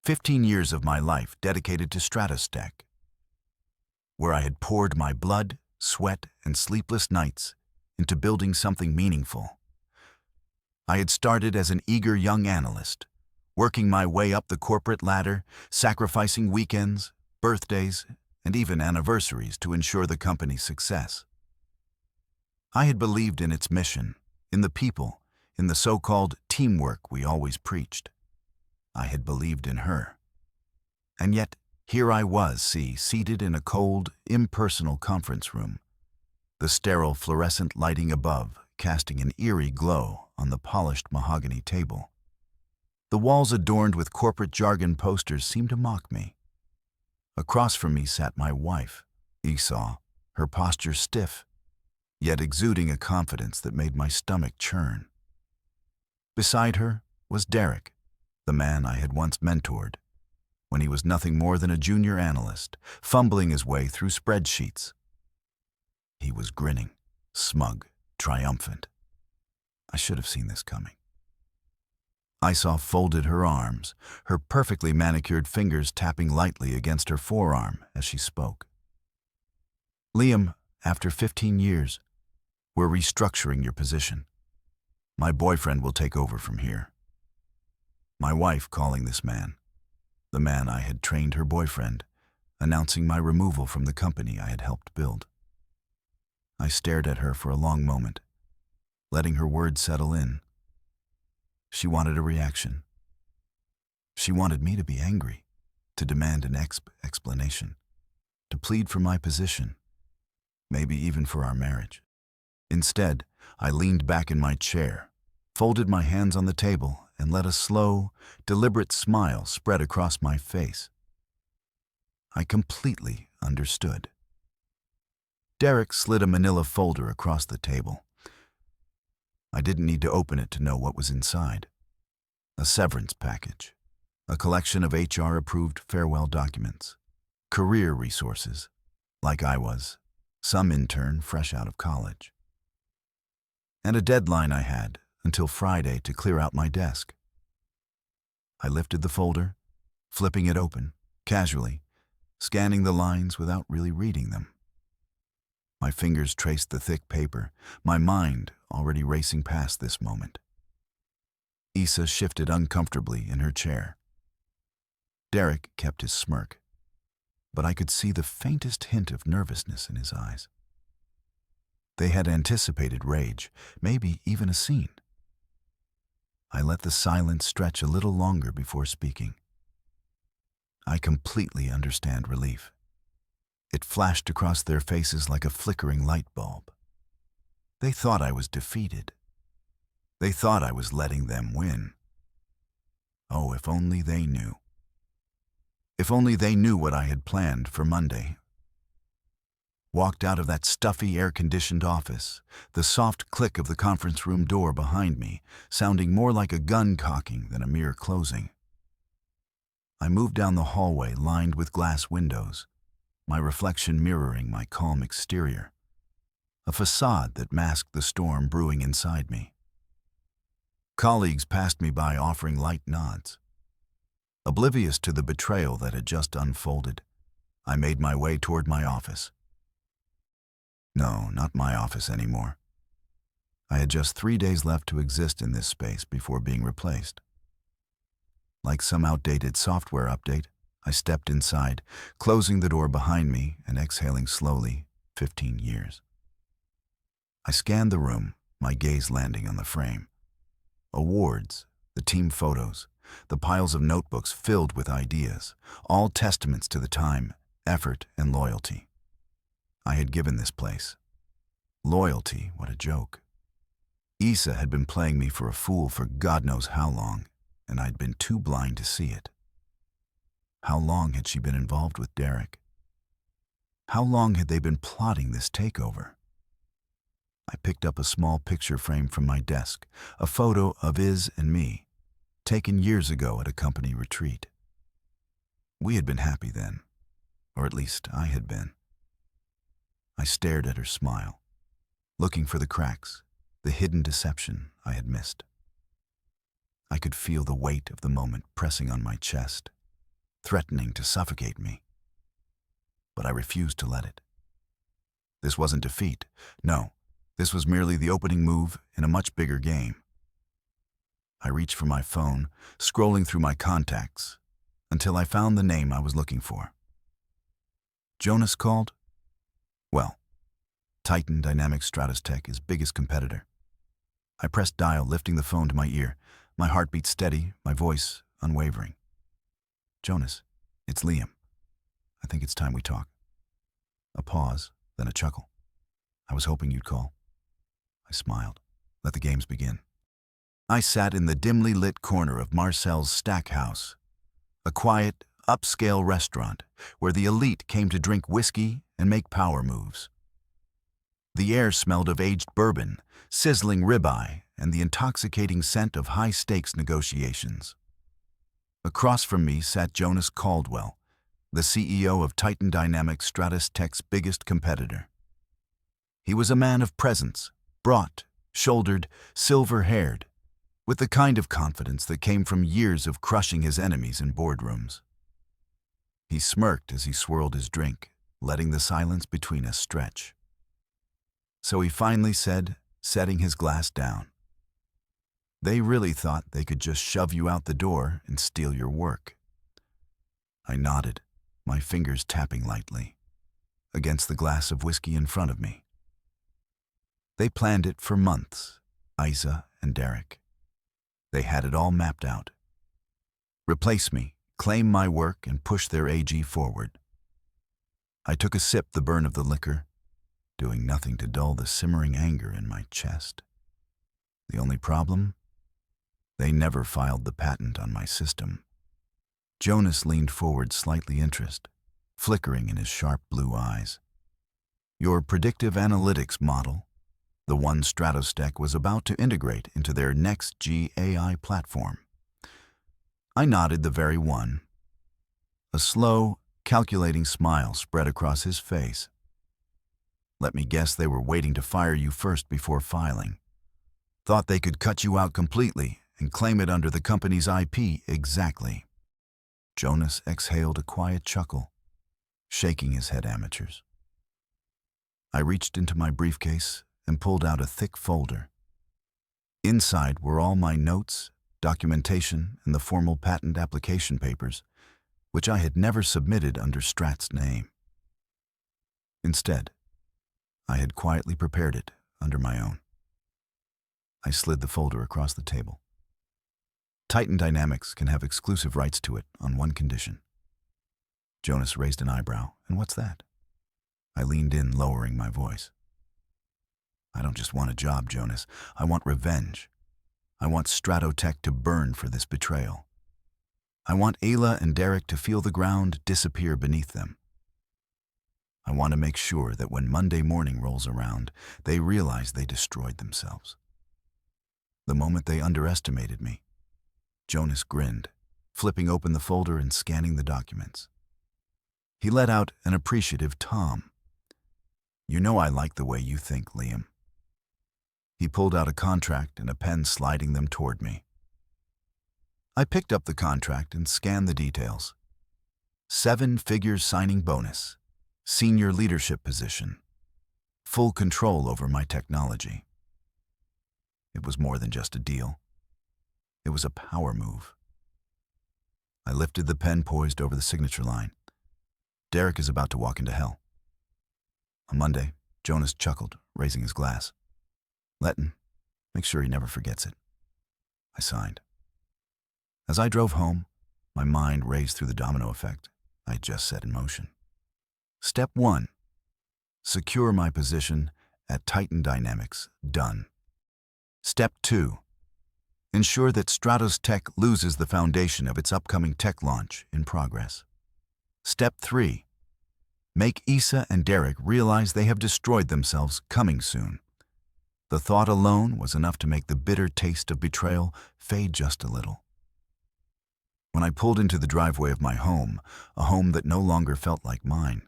15 years of my life dedicated to Stratostech, where I had poured my blood, sweat, and sleepless nights into building something meaningful. I had started as an eager young analyst, working my way up the corporate ladder, sacrificing weekends, birthdays, and even anniversaries to ensure the company's success. I had believed in its mission, in the people, in the so-called teamwork we always preached. I had believed in her. And yet, here I was, seated in a cold, impersonal conference room, the sterile fluorescent lighting above casting an eerie glow on the polished mahogany table. The walls adorned with corporate jargon posters seemed to mock me. Across from me sat my wife, Esau, her posture stiff, yet exuding a confidence that made my stomach churn. Beside her was Derek, the man I had once mentored, when he was nothing more than a junior analyst, fumbling his way through spreadsheets. He was grinning, smug, triumphant. I should have seen this coming. Isa folded her arms, her perfectly manicured fingers tapping lightly against her forearm as she spoke. Liam, after 15 years, we're restructuring your position. My boyfriend will take over from here. My wife calling this man, the man I had trained her boyfriend, announcing my removal from the company I had helped build. I stared at her for a long moment, letting her words settle in. She wanted a reaction. She wanted me to be angry, to demand an explanation, to plead for my position, maybe even for our marriage. Instead, I leaned back in my chair, folded my hands on the table, and let a slow, deliberate smile spread across my face. I completely understood. Derek slid a manila folder across the table. I didn't need to open it to know what was inside. A severance package, a collection of HR-approved farewell documents, career resources, like I was, some intern fresh out of college. And a deadline I had until Friday to clear out my desk. I lifted the folder, flipping it open, casually, scanning the lines without really reading them. My fingers traced the thick paper, my mind already racing past this moment. Isa shifted uncomfortably in her chair. Derek kept his smirk, but I could see the faintest hint of nervousness in his eyes. They had anticipated rage, maybe even a scene. I let the silence stretch a little longer before speaking. I completely understand relief. It flashed across their faces like a flickering light bulb. They thought I was defeated. They thought I was letting them win. Oh, if only they knew. If only they knew what I had planned for Monday. Walked out of that stuffy, air-conditioned office, the soft click of the conference room door behind me, sounding more like a gun cocking than a mere closing. I moved down the hallway lined with glass windows, my reflection mirroring my calm exterior, a facade that masked the storm brewing inside me. Colleagues passed me by offering light nods. Oblivious to the betrayal that had just unfolded, I made my way toward my office. No, not my office anymore. I had just 3 days left to exist in this space before being replaced. Like some outdated software update, I stepped inside, closing the door behind me and exhaling slowly, 15 years. I scanned the room, my gaze landing on the frame. Awards, the team photos, the piles of notebooks filled with ideas, all testaments to the time, effort, and loyalty I had given this place. Loyalty, what a joke. Isa had been playing me for a fool for God knows how long, and I'd been too blind to see it. How long had she been involved with Derek? How long had they been plotting this takeover? I picked up a small picture frame from my desk, a photo of Iz and me, taken years ago at a company retreat. We had been happy then, or at least I had been. I stared at her smile, looking for the cracks, the hidden deception I had missed. I could feel the weight of the moment pressing on my chest, threatening to suffocate me. But I refused to let it. This wasn't defeat. No, this was merely the opening move in a much bigger game. I reached for my phone, scrolling through my contacts, until I found the name I was looking for. Jonas called? Well, Titan Dynamics Stratostech, his biggest competitor. I pressed dial, lifting the phone to my ear, my heartbeat steady, my voice unwavering. Jonas, it's Liam. I think it's time we talk. A pause, then a chuckle. I was hoping you'd call. I smiled. Let the games begin. I sat in the dimly lit corner of Marcel's Stack House, a quiet, upscale restaurant where the elite came to drink whiskey and make power moves. The air smelled of aged bourbon, sizzling ribeye, and the intoxicating scent of high-stakes negotiations. Across from me sat Jonas Caldwell, the CEO of Titan Dynamics Stratostech's biggest competitor. He was a man of presence, broad-shouldered, silver-haired, with the kind of confidence that came from years of crushing his enemies in boardrooms. He smirked as he swirled his drink, letting the silence between us stretch. So he finally said, setting his glass down, "They really thought they could just shove you out the door and steal your work." I nodded, my fingers tapping lightly against the glass of whiskey in front of me. They planned it for months, Isa and Derek. They had it all mapped out. Replace me, claim my work, and push their AG forward. I took a sip, the burn of the liquor, doing nothing to dull the simmering anger in my chest. The only problem? They never filed the patent on my system. Jonas leaned forward, slightly interested, flickering in his sharp blue eyes. Your predictive analytics model, the one Stratostech was about to integrate into their next G AI platform. I nodded, the very one. A slow, calculating smile spread across his face. Let me guess, they were waiting to fire you first before filing. Thought they could cut you out completely and claim it under the company's IP. Exactly. Jonas exhaled a quiet chuckle, shaking his head. Amateurs. I reached into my briefcase and pulled out a thick folder. Inside were all my notes, documentation, and the formal patent application papers, which I had never submitted under Strat's name. Instead, I had quietly prepared it under my own. I slid the folder across the table. Titan Dynamics can have exclusive rights to it on one condition. Jonas raised an eyebrow. And what's that? I leaned in, lowering my voice. I don't just want a job, Jonas. I want revenge. I want Stratotech to burn for this betrayal. I want Ayla and Derek to feel the ground disappear beneath them. I want to make sure that when Monday morning rolls around, they realize they destroyed themselves. The moment they underestimated me, Jonas grinned, flipping open the folder and scanning the documents. He let out an appreciative tom. You know I like the way you think, Liam. He pulled out a contract and a pen, sliding them toward me. I picked up the contract and scanned the details. 7-figure signing bonus. Senior leadership position. Full control over my technology. It was more than just a deal. It was a power move. I lifted the pen, poised over the signature line. Derek is about to walk into hell. On Monday, Jonas chuckled, raising his glass. Letton, make sure he never forgets it. I signed. As I drove home, my mind raced through the domino effect I had just set in motion. Step 1. Secure my position at Titan Dynamics. Done. Step 2. Ensure that Stratostech loses the foundation of its upcoming tech launch in progress. Step 3. Make Isa and Derek realize they have destroyed themselves. Coming soon. The thought alone was enough to make the bitter taste of betrayal fade just a little. When I pulled into the driveway of my home, a home that no longer felt like mine,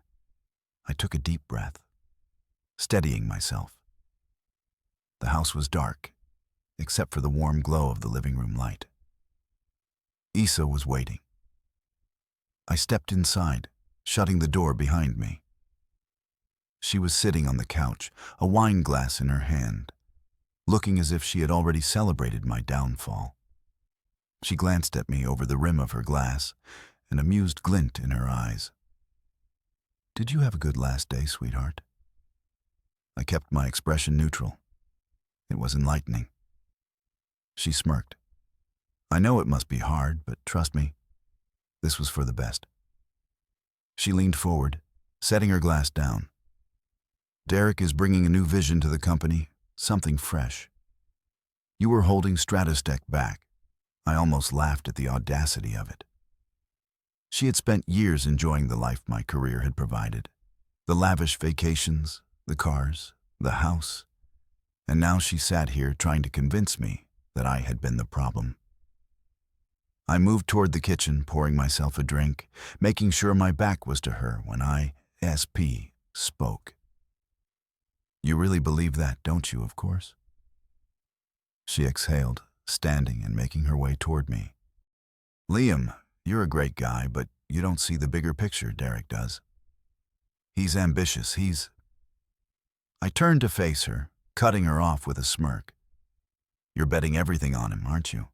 I took a deep breath, steadying myself. The house was dark, except for the warm glow of the living room light. Isa was waiting. I stepped inside, shutting the door behind me. She was sitting on the couch, a wine glass in her hand, looking as if she had already celebrated my downfall. She glanced at me over the rim of her glass, an amused glint in her eyes. "Did you have a good last day, sweetheart?" I kept my expression neutral. It was enlightening. She smirked. "I know it must be hard, but trust me, this was for the best." She leaned forward, setting her glass down. "Derek is bringing a new vision to the company, something fresh. You were holding Stratostech back." I almost laughed at the audacity of it. She had spent years enjoying the life my career had provided. The lavish vacations, the cars, the house. And now she sat here trying to convince me that I had been the problem. I moved toward the kitchen, pouring myself a drink, making sure my back was to her when I spoke. "You really believe that, don't you, of course?" She exhaled, standing and making her way toward me. "Liam, you're a great guy, but you don't see the bigger picture, Derek does. He's ambitious, I turned to face her, cutting her off with a smirk. "You're betting everything on him, aren't you?"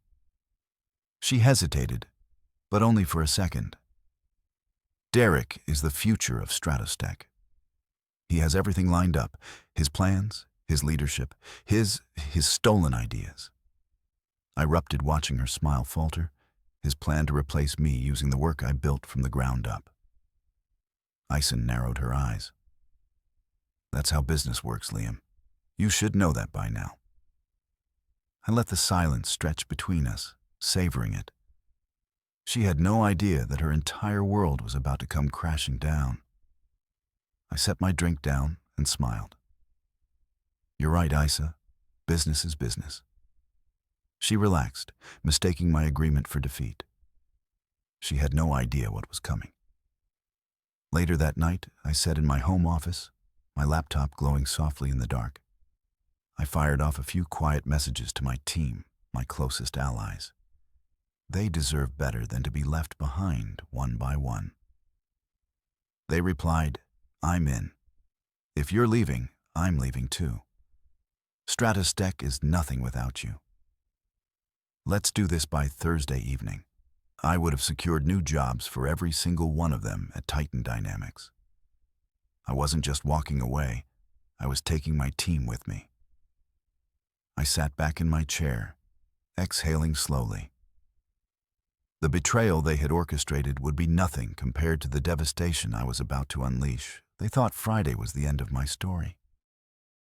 She hesitated, but only for a second. "Derek is the future of Stratostech. He has everything lined up, his plans, his leadership, his stolen ideas." I erupted, watching her smile falter, his plan to replace me using the work I built from the ground up. Ison narrowed her eyes. "That's how business works, Liam. You should know that by now." I let the silence stretch between us, savoring it. She had no idea that her entire world was about to come crashing down. I set my drink down and smiled. "You're right, Isa. Business is business." She relaxed, mistaking my agreement for defeat. She had no idea what was coming. Later that night, I sat in my home office, my laptop glowing softly in the dark. I fired off a few quiet messages to my team, my closest allies. They deserve better than to be left behind one by one. They replied, "I'm in. If you're leaving, I'm leaving too. Stratostech is nothing without you. Let's do this by Thursday evening." I would have secured new jobs for every single one of them at Titan Dynamics. I wasn't just walking away, I was taking my team with me. I sat back in my chair, exhaling slowly. The betrayal they had orchestrated would be nothing compared to the devastation I was about to unleash. They thought Friday was the end of my story.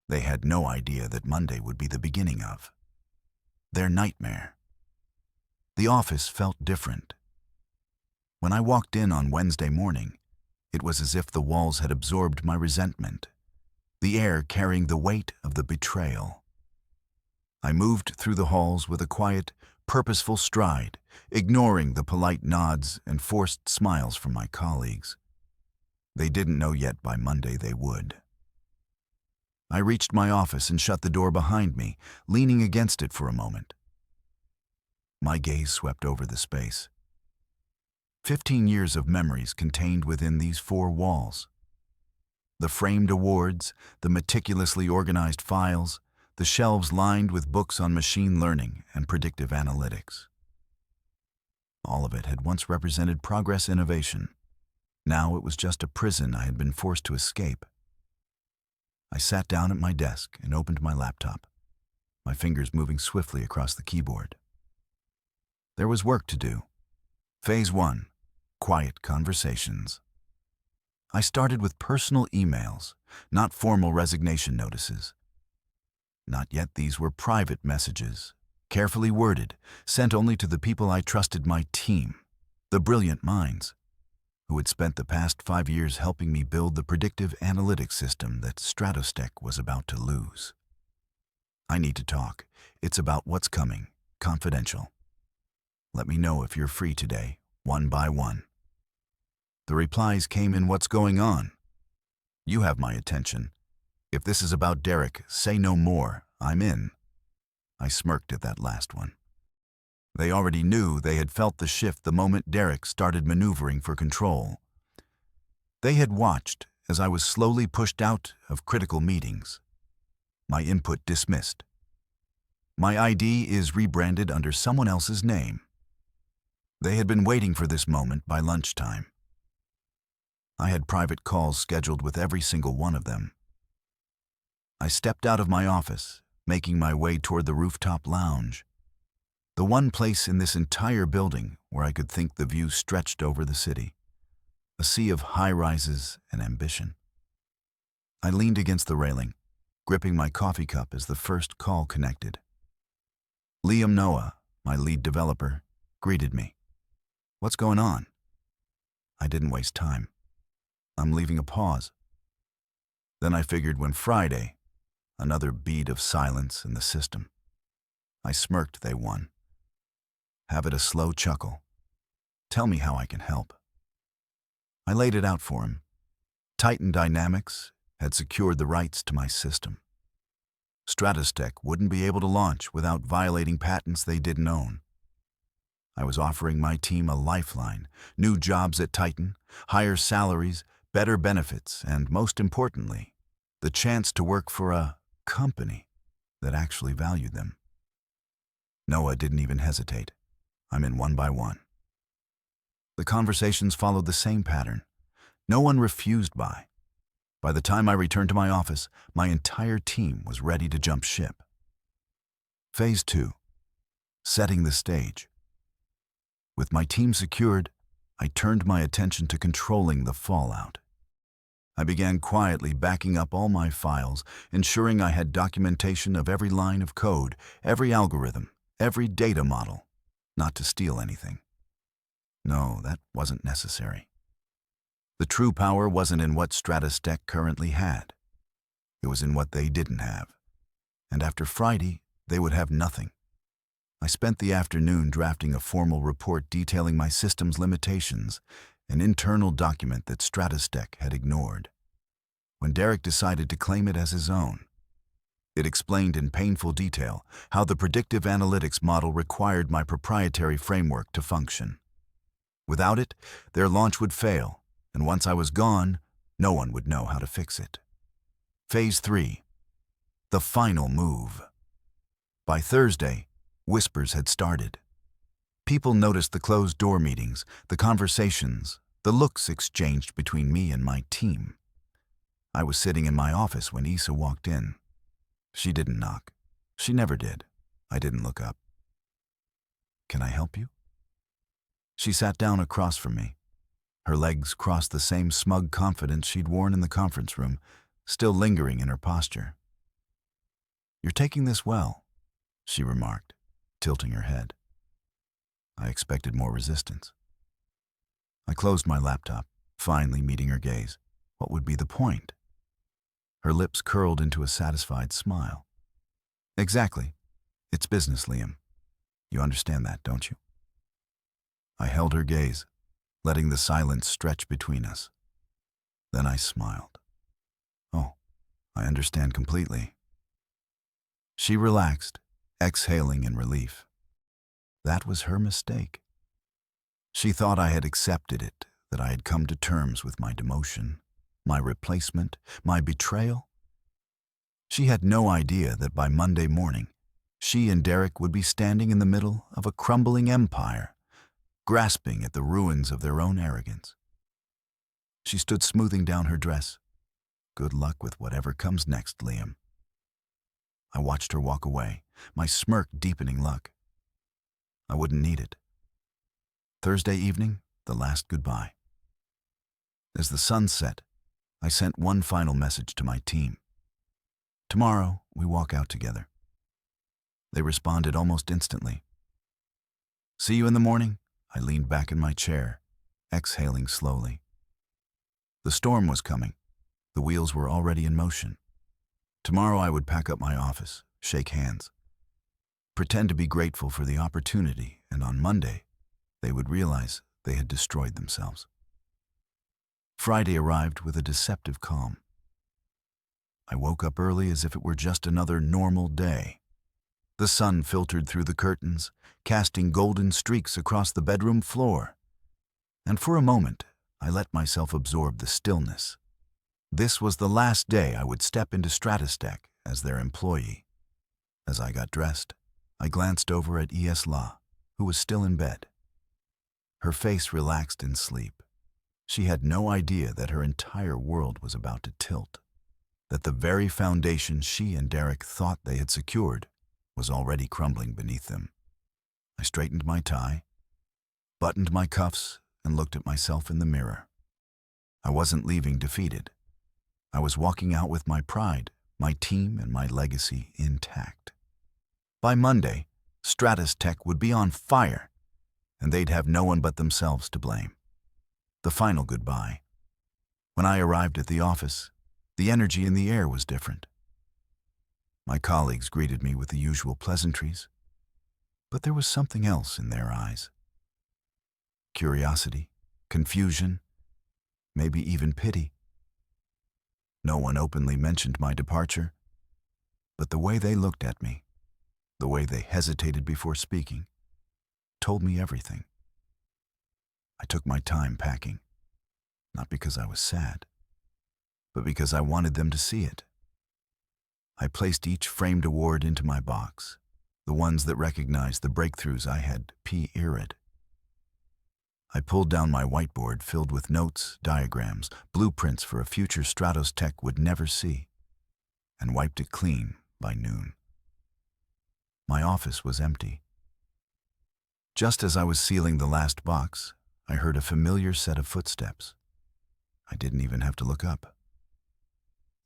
They had no idea that Monday would be the beginning of their nightmare. The office felt different. When I walked in on Wednesday morning, it was as if the walls had absorbed my resentment, the air carrying the weight of the betrayal. I moved through the halls with a quiet, purposeful stride, ignoring the polite nods and forced smiles from my colleagues. They didn't know yet by Monday they would. I reached my office and shut the door behind me, leaning against it for a moment. My gaze swept over the space. 15 years of memories contained within these four walls. The framed awards, the meticulously organized files, the shelves lined with books on machine learning and predictive analytics. All of it had once represented progress innovation. Now it was just a prison I had been forced to escape. I sat down at my desk and opened my laptop, my fingers moving swiftly across the keyboard. There was work to do. Phase 1, quiet conversations. I started with personal emails, not formal resignation notices. Not yet these were private messages, carefully worded, sent only to the people I trusted, my team, the brilliant minds, who had spent the past 5 years helping me build the predictive analytics system that Stratostech was about to lose. "I need to talk. It's about what's coming. Confidential. Let me know if you're free today, one by one." The replies came in, "What's going on? You have my attention. If this is about Derek, say no more. I'm in." I smirked at that last one. They already knew they had felt the shift the moment Derek started maneuvering for control. They had watched as I was slowly pushed out of critical meetings. My input dismissed. My ID is rebranded under someone else's name. They had been waiting for this moment by lunchtime. I had private calls scheduled with every single one of them. I stepped out of my office, making my way toward the rooftop lounge, the one place in this entire building where I could think the view stretched over the city, a sea of high-rises and ambition. I leaned against the railing, gripping my coffee cup as the first call connected. Liam Noah, my lead developer, greeted me. "What's going on?" I didn't waste time. I'm leaving a pause. Then I figured when Friday, another bead of silence in the system. I smirked they won. Have it a slow chuckle. Tell me how I can help. I laid it out for him. Titan Dynamics had secured the rights to my system. StratusTech wouldn't be able to launch without violating patents they didn't own. I was offering my team a lifeline, new jobs at Titan, higher salaries, better benefits, and most importantly, the chance to work for a company that actually valued them. Noah didn't even hesitate. I'm in one by one. The conversations followed the same pattern. No one refused by. By the time I returned to my office, my entire team was ready to jump ship. Phase 2. Setting the stage. With my team secured, I turned my attention to controlling the fallout. I began quietly backing up all my files, ensuring I had documentation of every line of code, every algorithm, every data model, not to steal anything. No, that wasn't necessary. The true power wasn't in what StratusTech currently had. It was in what they didn't have. And after Friday, they would have nothing. I spent the afternoon drafting a formal report detailing my system's limitations, an internal document that StratusTech had ignored. When Derek decided to claim it as his own, it explained in painful detail how the predictive analytics model required my proprietary framework to function. Without it, their launch would fail, and once I was gone, no one would know how to fix it. Phase 3. The final move. By Thursday, whispers had started. People noticed the closed-door meetings, the conversations, the looks exchanged between me and my team. I was sitting in my office when Issa walked in. She didn't knock. She never did. I didn't look up. "Can I help you?" She sat down across from me. Her legs crossed the same smug confidence she'd worn in the conference room, still lingering in her posture. "You're taking this well," she remarked, tilting her head. I expected more resistance. I closed my laptop, finally meeting her gaze. What would be the point? Her lips curled into a satisfied smile. "Exactly. It's business, Liam. You understand that, don't you?" I held her gaze, letting the silence stretch between us. Then I smiled. "Oh, I understand completely." She relaxed, exhaling in relief. That was her mistake. She thought I had accepted it, that I had come to terms with my demotion, my replacement, my betrayal. She had no idea that by Monday morning, she and Derek would be standing in the middle of a crumbling empire, grasping at the ruins of their own arrogance. She stood smoothing down her dress. "Good luck with whatever comes next, Liam." I watched her walk away, my smirk deepening luck. I wouldn't need it. Thursday evening, the last goodbye. As the sun set, I sent one final message to my team. "Tomorrow, we walk out together." They responded almost instantly. "See you in the morning." I leaned back in my chair, exhaling slowly. The storm was coming. The wheels were already in motion. Tomorrow I would pack up my office, shake hands, pretend to be grateful for the opportunity, and on Monday, they would realize they had destroyed themselves. Friday arrived with a deceptive calm. I woke up early as if it were just another normal day. The sun filtered through the curtains, casting golden streaks across the bedroom floor. And for a moment, I let myself absorb the stillness. This was the last day I would step into STRATOSTEC as their employee. As I got dressed, I glanced over at Isla, who was still in bed. Her face relaxed in sleep. She had no idea that her entire world was about to tilt, that the very foundation she and Derek thought they had secured was already crumbling beneath them. I straightened my tie, buttoned my cuffs, and looked at myself in the mirror. I wasn't leaving defeated. I was walking out with my pride, my team, and my legacy intact. By Monday, STRATOSTEC would be on fire, and they'd have no one but themselves to blame. The final goodbye. When I arrived at the office, the energy in the air was different. My colleagues greeted me with the usual pleasantries, but there was something else in their eyes. Curiosity, confusion, maybe even pity. No one openly mentioned my departure, but the way they looked at me, the way they hesitated before speaking, told me everything. I took my time packing, not because I was sad, but because I wanted them to see it. I placed each framed award into my box, the ones that recognized the breakthroughs I had P.'d. I pulled down my whiteboard filled with notes, diagrams, blueprints for a future STRATOSTEC would never see, and wiped it clean by noon. My office was empty. Just as I was sealing the last box, I heard a familiar set of footsteps. I didn't even have to look up.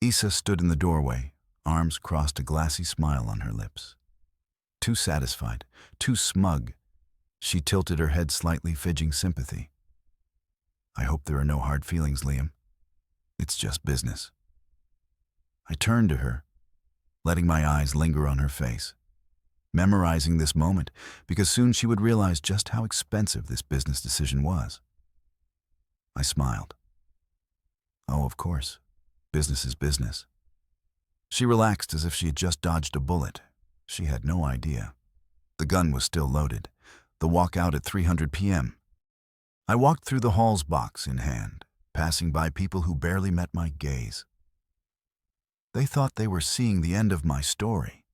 Isa stood in the doorway, arms crossed, a glassy smile on her lips. Too satisfied, too smug, she tilted her head slightly, fidging sympathy. I hope there are no hard feelings, Liam. It's just business. I turned to her, letting my eyes linger on her face, memorizing this moment because soon she would realize just how expensive this business decision was. I smiled. Oh, of course. Business is business. She relaxed as if she had just dodged a bullet. She had no idea. The gun was still loaded. The walk out at 300 p.m. I walked through the halls, box in hand, passing by people who barely met my gaze. They thought they were seeing the end of my story.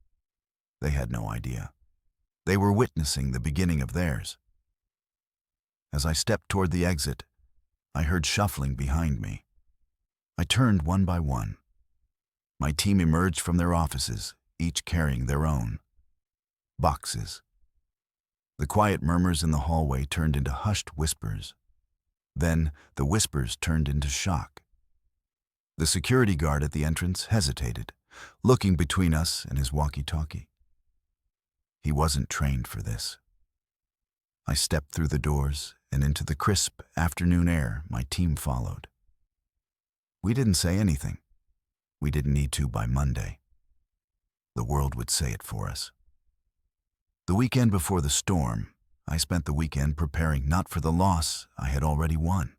They had no idea. They were witnessing the beginning of theirs. As I stepped toward the exit, I heard shuffling behind me. I turned one by one. My team emerged from their offices, each carrying their own boxes. The quiet murmurs in the hallway turned into hushed whispers. Then the whispers turned into shock. The security guard at the entrance hesitated, looking between us and his walkie-talkie. He wasn't trained for this. I stepped through the doors and into the crisp afternoon air. My team followed. We didn't say anything. We didn't need to by Monday. The world would say it for us. The weekend before the storm, I spent the weekend preparing not for the loss I had already won.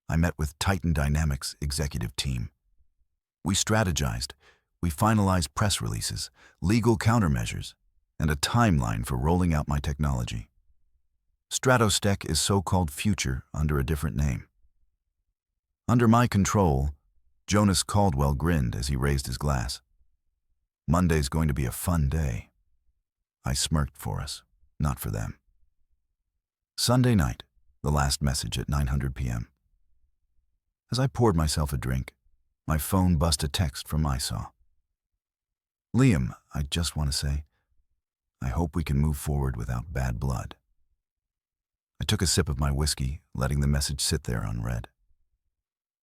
I met with Titan Dynamics' executive team. We strategized. We finalized press releases, legal countermeasures, and a timeline for rolling out my technology. STRATOSTEC is so-called future under a different name. Under my control, Jonas Caldwell grinned as he raised his glass. Monday's going to be a fun day. I smirked for us, not for them. Sunday night, the last message at 900 p.m. As I poured myself a drink, my phone buzzed a text from Isa. Liam, I just want to say, I hope we can move forward without bad blood. I took a sip of my whiskey, letting the message sit there unread.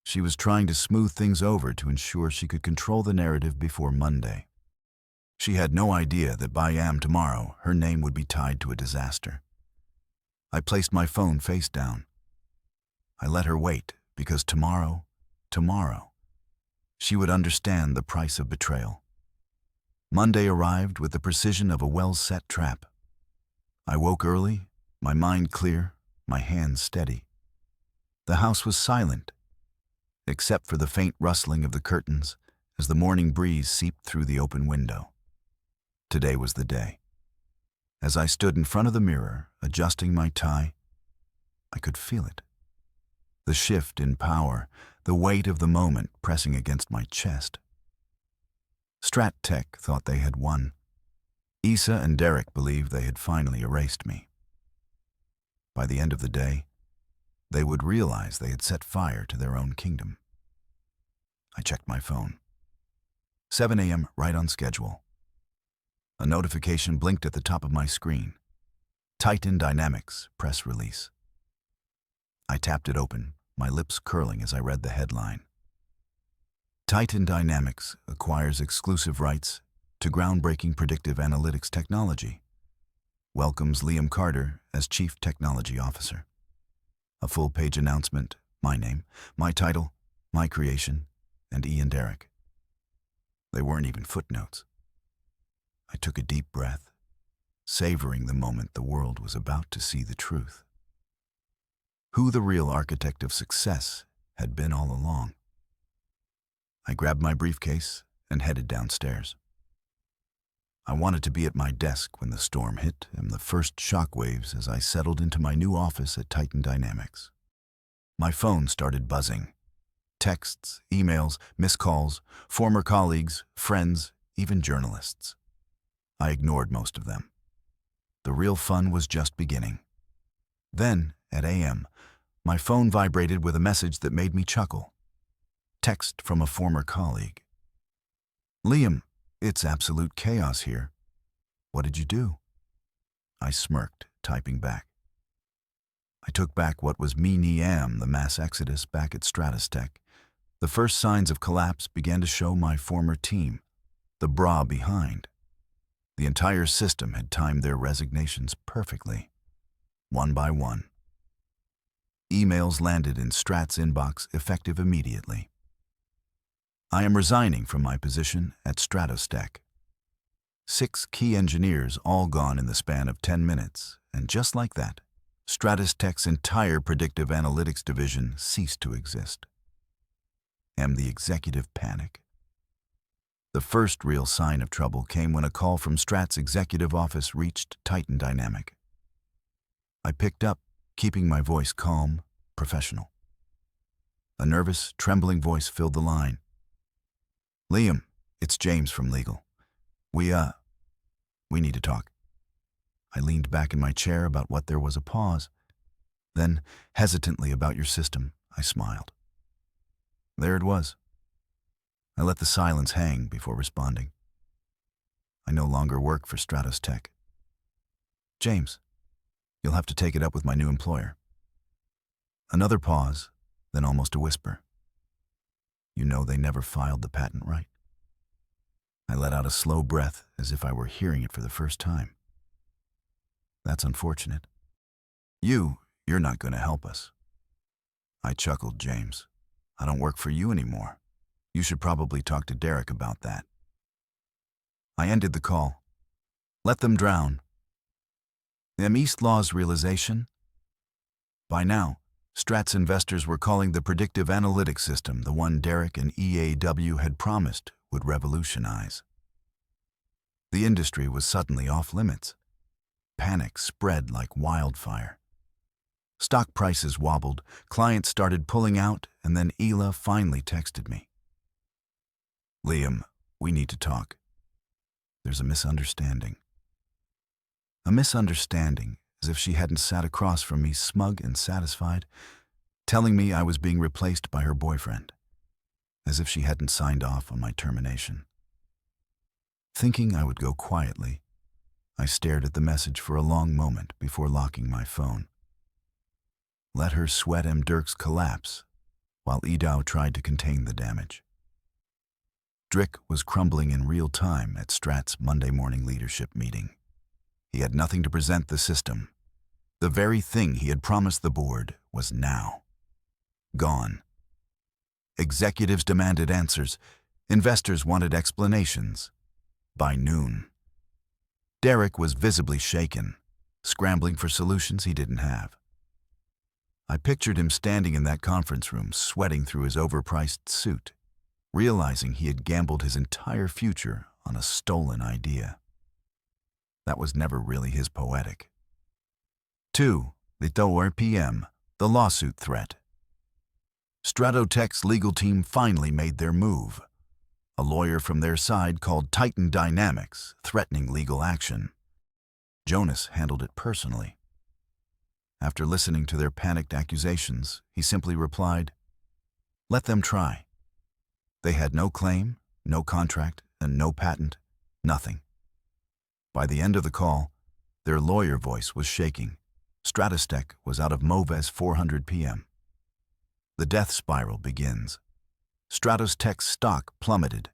She was trying to smooth things over to ensure she could control the narrative before Monday. She had no idea that by tomorrow, her name would be tied to a disaster. I placed my phone face down. I let her wait because tomorrow, she would understand the price of betrayal. Monday arrived with the precision of a well-set trap. I woke early, my mind clear, my hands steady. The house was silent, except for the faint rustling of the curtains as the morning breeze seeped through the open window. Today was the day. As I stood in front of the mirror, adjusting my tie, I could feel it. The shift in power, the weight of the moment pressing against my chest. Strat Tech thought they had won. Issa and Derek believed they had finally erased me. By the end of the day, they would realize they had set fire to their own kingdom. I checked my phone. 7 a.m. right on schedule. A notification blinked at the top of my screen. Titan Dynamics press release. I tapped it open, my lips curling as I read the headline. Titan Dynamics acquires exclusive rights to groundbreaking predictive analytics technology. Welcomes Liam Carter as Chief Technology Officer. A full-page announcement, my name, my title, my creation, and Ian Derek. They weren't even footnotes. I took a deep breath, savoring the moment the world was about to see the truth. Who the real architect of success had been all along. I grabbed my briefcase and headed downstairs. I wanted to be at my desk when the storm hit and the first shockwaves as I settled into my new office at Titan Dynamics. My phone started buzzing. Texts, emails, missed calls, former colleagues, friends, even journalists. I ignored most of them. The real fun was just beginning. Then, at AM, my phone vibrated with a message that made me chuckle. Text from a former colleague. Liam, it's absolute chaos here. What did you do? I smirked, typing back. I took back what was me-ni-am, the mass exodus back at Stratus Tech. The first signs of collapse began to show my former team, the bra behind. The entire system had timed their resignations perfectly, one by one. Emails landed in Strat's inbox effective immediately. I am resigning from my position at Stratus Tech. 6 key engineers all gone in the span of 10 minutes, and just like that, Stratus Tech's entire predictive analytics division ceased to exist. And the executive panic. The first real sign of trouble came when a call from Strat's executive office reached Titan Dynamic. I picked up, keeping my voice calm, professional. A nervous, trembling voice filled the line. Liam, it's James from Legal. We need to talk. I leaned back in my chair about what there was a pause. Then, hesitantly about your system, I smiled. There it was. I let the silence hang before responding. I no longer work for Stratus Tech. James, you'll have to take it up with my new employer. Another pause, then almost a whisper. You know they never filed the patent right. I let out a slow breath as if I were hearing it for the first time. That's unfortunate. You're not going to help us. I chuckled, James. I don't work for you anymore. You should probably talk to Derek about that. I ended the call. Let them drown. Them East Law's realization? By now, Strat's investors were calling the predictive analytics system the one Derek and EAW had promised would revolutionize. The industry was suddenly off limits. Panic spread like wildfire. Stock prices wobbled, clients started pulling out, and then Ela finally texted me. Liam, we need to talk. There's a misunderstanding. A misunderstanding, as if she hadn't sat across from me smug and satisfied, telling me I was being replaced by her boyfriend, as if she hadn't signed off on my termination. Thinking I would go quietly, I stared at the message for a long moment before locking my phone. Let her sweat Dirks collapse, while Edau tried to contain the damage. Drick was crumbling in real time at Strat's Monday morning leadership meeting. He had nothing to present the system. The very thing he had promised the board was now gone. Executives demanded answers. Investors wanted explanations. By noon, Derek was visibly shaken, scrambling for solutions he didn't have. I pictured him standing in that conference room, sweating through his overpriced suit, realizing he had gambled his entire future on a stolen idea. That was never really his poetic. 2. The 2 p.m. The lawsuit threat. Stratotech's legal team finally made their move. A lawyer from their side called Titan Dynamics, threatening legal action. Jonas handled it personally. After listening to their panicked accusations, he simply replied, "Let them try." They had no claim, no contract, and no patent, nothing. By the end of the call, their lawyer voice was shaking. Stratostech was out of Moves 400 p.m. The death spiral begins. Stratostech's stock plummeted,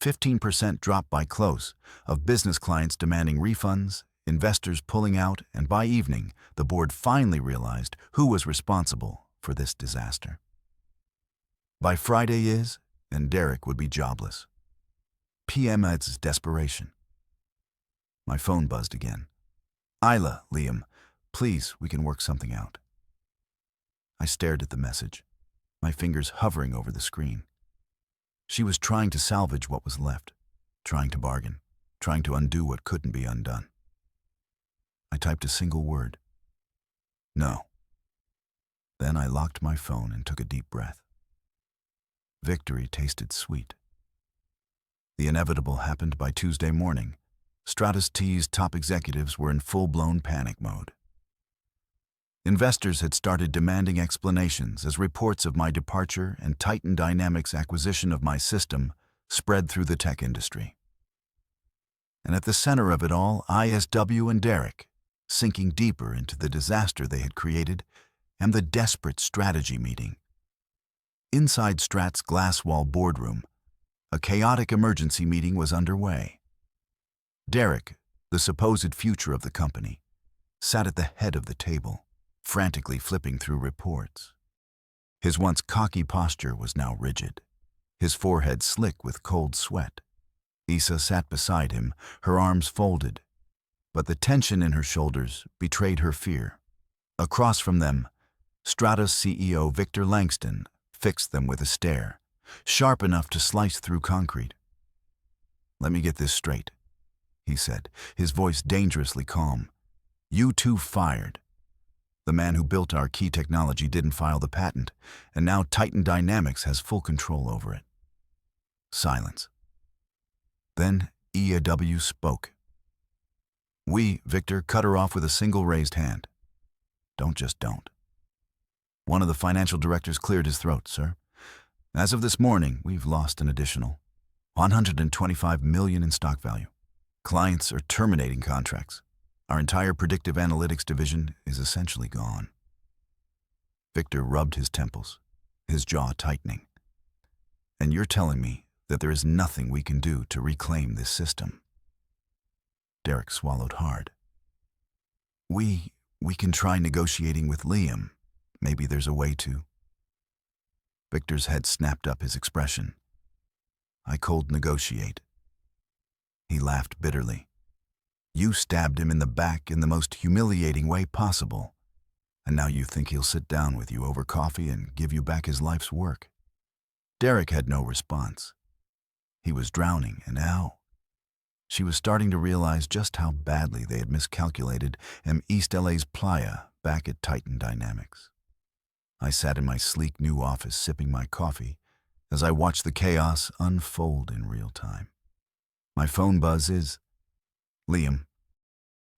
15% drop by close, of business clients demanding refunds, investors pulling out, and by evening, the board finally realized who was responsible for this disaster. By Friday and Derek would be jobless. PM adds desperation. My phone buzzed again. "Isla, Liam, please, we can work something out." I stared at the message, my fingers hovering over the screen. She was trying to salvage what was left, trying to bargain, trying to undo what couldn't be undone. I typed a single word. "No." Then I locked my phone and took a deep breath. Victory tasted sweet. The inevitable happened by Tuesday morning. Stratus T's top executives were in full-blown panic mode. Investors had started demanding explanations as reports of my departure and Titan Dynamics' acquisition of my system spread through the tech industry. And at the center of it all, ISW and Derek, sinking deeper into the disaster they had created and the desperate strategy meeting. Inside Strat's glass wall boardroom, a chaotic emergency meeting was underway. Derek, the supposed future of the company, sat at the head of the table, frantically flipping through reports. His once cocky posture was now rigid, his forehead slick with cold sweat. Issa sat beside him, her arms folded, but the tension in her shoulders betrayed her fear. Across from them, Strata's CEO Victor Langston fixed them with a stare, sharp enough to slice through concrete. "Let me get this straight," he said, his voice dangerously calm. "You two fired. The man who built our key technology didn't file the patent, and now Titan Dynamics has full control over it." Silence. Then EAW spoke. "We, Victor, cut her off with a single raised hand." Don't. One of the financial directors cleared his throat, "Sir. As of this morning, we've lost an additional $125 million in stock value. Clients are terminating contracts. Our entire predictive analytics division is essentially gone." Victor rubbed his temples, his jaw tightening. "And you're telling me that there is nothing we can do to reclaim this system?" Derek swallowed hard. We can try negotiating with Liam. Maybe there's a way to." Victor's head snapped up his expression. "I cold negotiate." He laughed bitterly. "You stabbed him in the back in the most humiliating way possible, and now you think he'll sit down with you over coffee and give you back his life's work?" Derek had no response. He was drowning, and now she was starting to realize just how badly they had miscalculated East LA's playa back at Titan Dynamics. I sat in my sleek new office sipping my coffee as I watched the chaos unfold in real time. My phone buzz is, "Liam,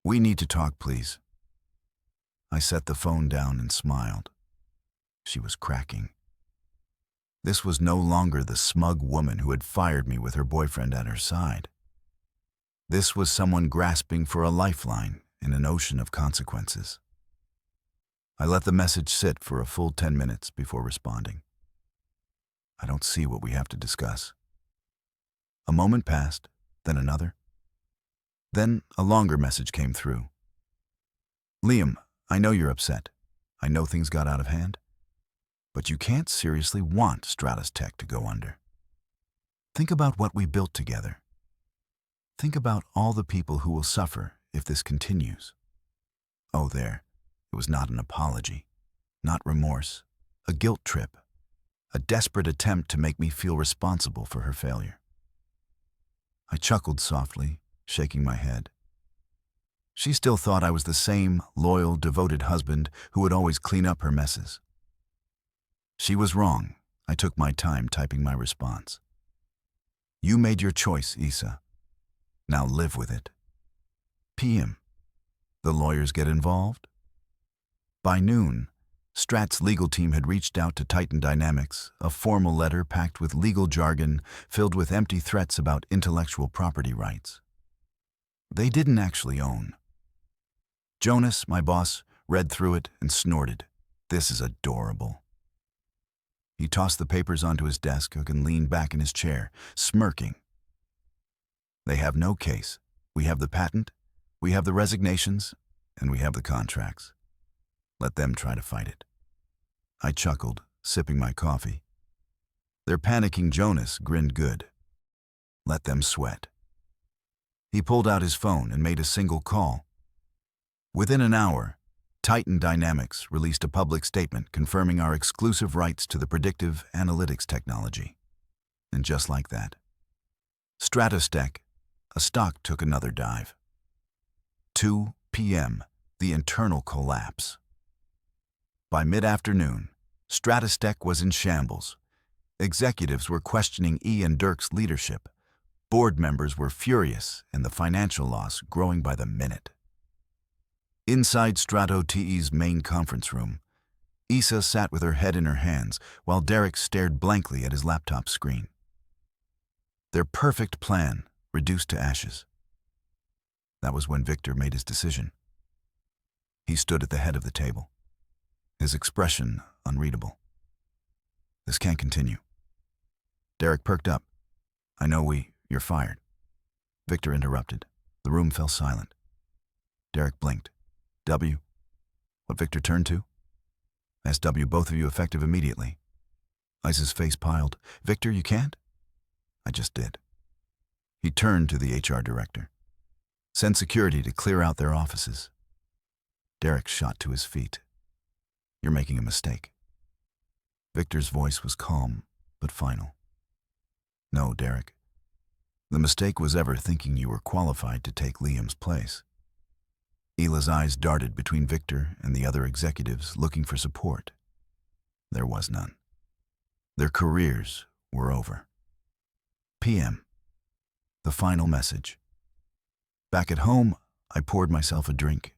we need to talk, please." I set the phone down and smiled. She was cracking. This was no longer the smug woman who had fired me with her boyfriend at her side. This was someone grasping for a lifeline in an ocean of consequences. I let the message sit for a full 10 minutes before responding. "I don't see what we have to discuss." A moment passed, then another. Then a longer message came through. "Liam, I know you're upset. I know things got out of hand. But you can't seriously want Stratus Tech to go under. Think about what we built together. Think about all the people who will suffer if this continues." Oh, there. It was not an apology, not remorse, a guilt trip, a desperate attempt to make me feel responsible for her failure. I chuckled softly, shaking my head. She still thought I was the same loyal, devoted husband who would always clean up her messes. She was wrong. I took my time typing my response. You made your choice, Issa. Now live with it. PM. The lawyers get involved? By noon, Strat's legal team had reached out to Titan Dynamics, a formal letter packed with legal jargon filled with empty threats about intellectual property rights. They didn't actually own. Jonas, my boss, read through it and snorted. This is adorable. He tossed the papers onto his desk and leaned back in his chair, smirking. They have no case. We have the patent, we have the resignations, and we have the contracts. Let them try to fight it. I chuckled, sipping my coffee. Their panicking Jonas grinned good. Let them sweat. He pulled out his phone and made a single call. Within an hour, Titan Dynamics released a public statement confirming our exclusive rights to the predictive analytics technology. And just like that, StratoStec, a stock, took another dive. 2 p.m., the internal collapse. By mid-afternoon, StratoStec was in shambles. Executives were questioning E and Dirk's leadership. Board members were furious, and the financial loss growing by the minute. Inside Strato TE's main conference room, Issa sat with her head in her hands while Derek stared blankly at his laptop screen. Their perfect plan reduced to ashes. That was when Victor made his decision. He stood at the head of the table, his expression unreadable. This can't continue. Derek perked up. I know you're fired. Victor interrupted. The room fell silent. Derek blinked. W. What Victor turned to? SW, both of you effective immediately. Ice's face piled. Victor, you can't? I just did. He turned to the HR director. Send security to clear out their offices. Derek shot to his feet. You're making a mistake. Victor's voice was calm, but final. No, Derek. The mistake was ever thinking you were qualified to take Liam's place. Hila's eyes darted between Victor and the other executives looking for support. There was none. Their careers were over. PM. The final message. Back at home, I poured myself a drink.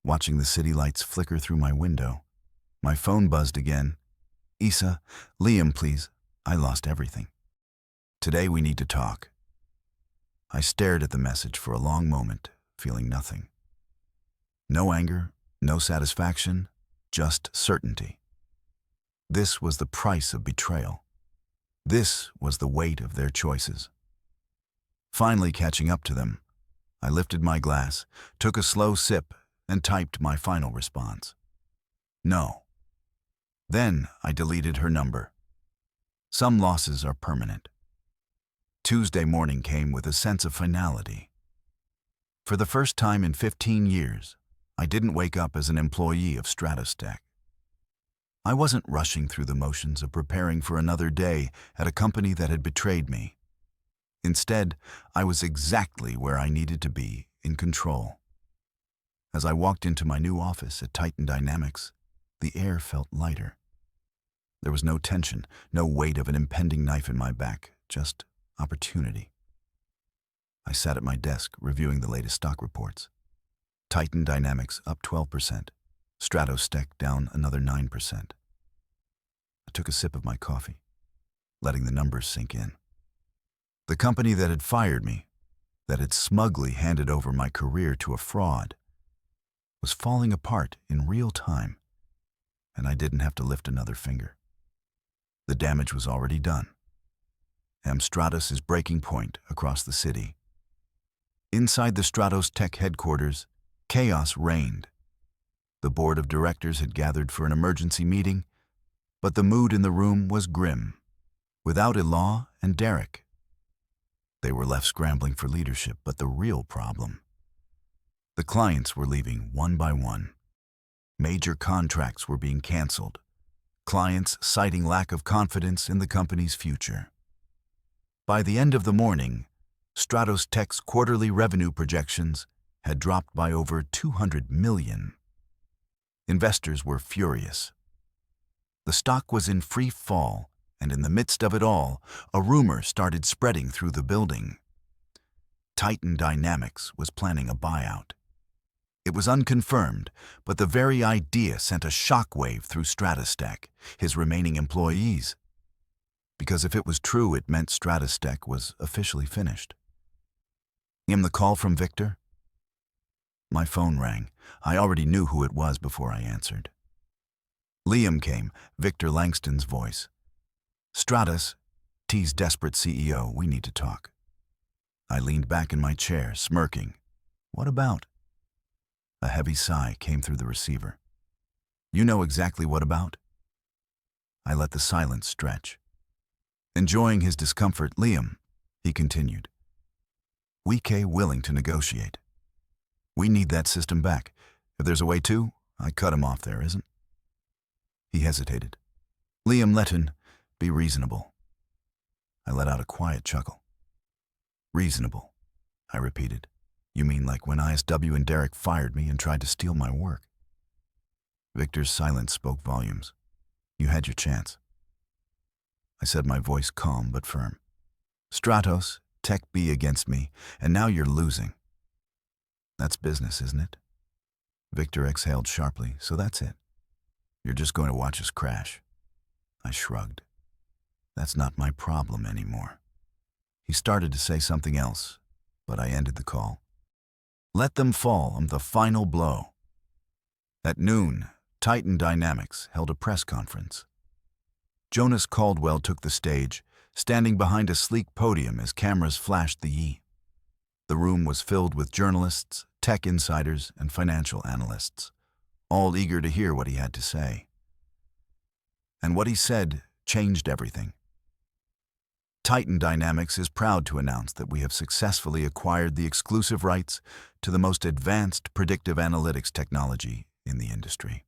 Watching the city lights flicker through my window, my phone buzzed again. Issa, Liam, please. I lost everything. Today we need to talk. I stared at the message for a long moment, feeling nothing. No anger, no satisfaction, just certainty. This was the price of betrayal. This was the weight of their choices. Finally catching up to them, I lifted my glass, took a slow sip, and typed my final response. No. Then I deleted her number. Some losses are permanent. Tuesday morning came with a sense of finality. For the first time in 15 years, I didn't wake up as an employee of StratoStec. I wasn't rushing through the motions of preparing for another day at a company that had betrayed me. Instead, I was exactly where I needed to be, in control. As I walked into my new office at Titan Dynamics, the air felt lighter. There was no tension, no weight of an impending knife in my back, just opportunity. I sat at my desk reviewing the latest stock reports. Titan Dynamics up 12%, StratoStec down another 9%. I took a sip of my coffee, letting the numbers sink in. The company that had fired me, that had smugly handed over my career to a fraud, was falling apart in real time, and I didn't have to lift another finger. The damage was already done. Stratus' breaking point across the city. Inside the StratoStec headquarters, chaos reigned. The board of directors had gathered for an emergency meeting, but the mood in the room was grim. Without Elaw and Derek, they were left scrambling for leadership, but the real problem. The clients were leaving one by one. Major contracts were being canceled. Clients citing lack of confidence in the company's future. By the end of the morning, StratoStec's quarterly revenue projections had dropped by over 200 million. Investors were furious. The stock was in free fall, and in the midst of it all, a rumor started spreading through the building. Titan Dynamics was planning a buyout. It was unconfirmed, but the very idea sent a shockwave through Stratostech, his remaining employees. Because if it was true, it meant Stratostech was officially finished. The call from Victor? My phone rang. I already knew who it was before I answered. Liam came, Victor Langston's voice. Stratos, T's desperate CEO, we need to talk. I leaned back in my chair, smirking. What about? A heavy sigh came through the receiver. You know exactly what about? I let the silence stretch. Enjoying his discomfort, Liam, he continued. We willing to negotiate. We need that system back. If there's a way to, I cut him off there, isn't? He hesitated. Liam Letton, be reasonable. I let out a quiet chuckle. Reasonable, I repeated. You mean like when ISW and Derek fired me and tried to steal my work? Victor's silence spoke volumes. You had your chance. I said, my voice calm but firm. Stratos, Tech B against me, and now you're losing. That's business, isn't it? Victor exhaled sharply, so that's it. You're just going to watch us crash. I shrugged. That's not my problem anymore. He started to say something else, but I ended the call. Let them fall on the final blow. At noon, Titan Dynamics held a press conference. Jonas Caldwell took the stage, standing behind a sleek podium as cameras flashed the E. The room was filled with journalists, tech insiders, and financial analysts, all eager to hear what he had to say. And what he said changed everything. Titan Dynamics is proud to announce that we have successfully acquired the exclusive rights to the most advanced predictive analytics technology in the industry.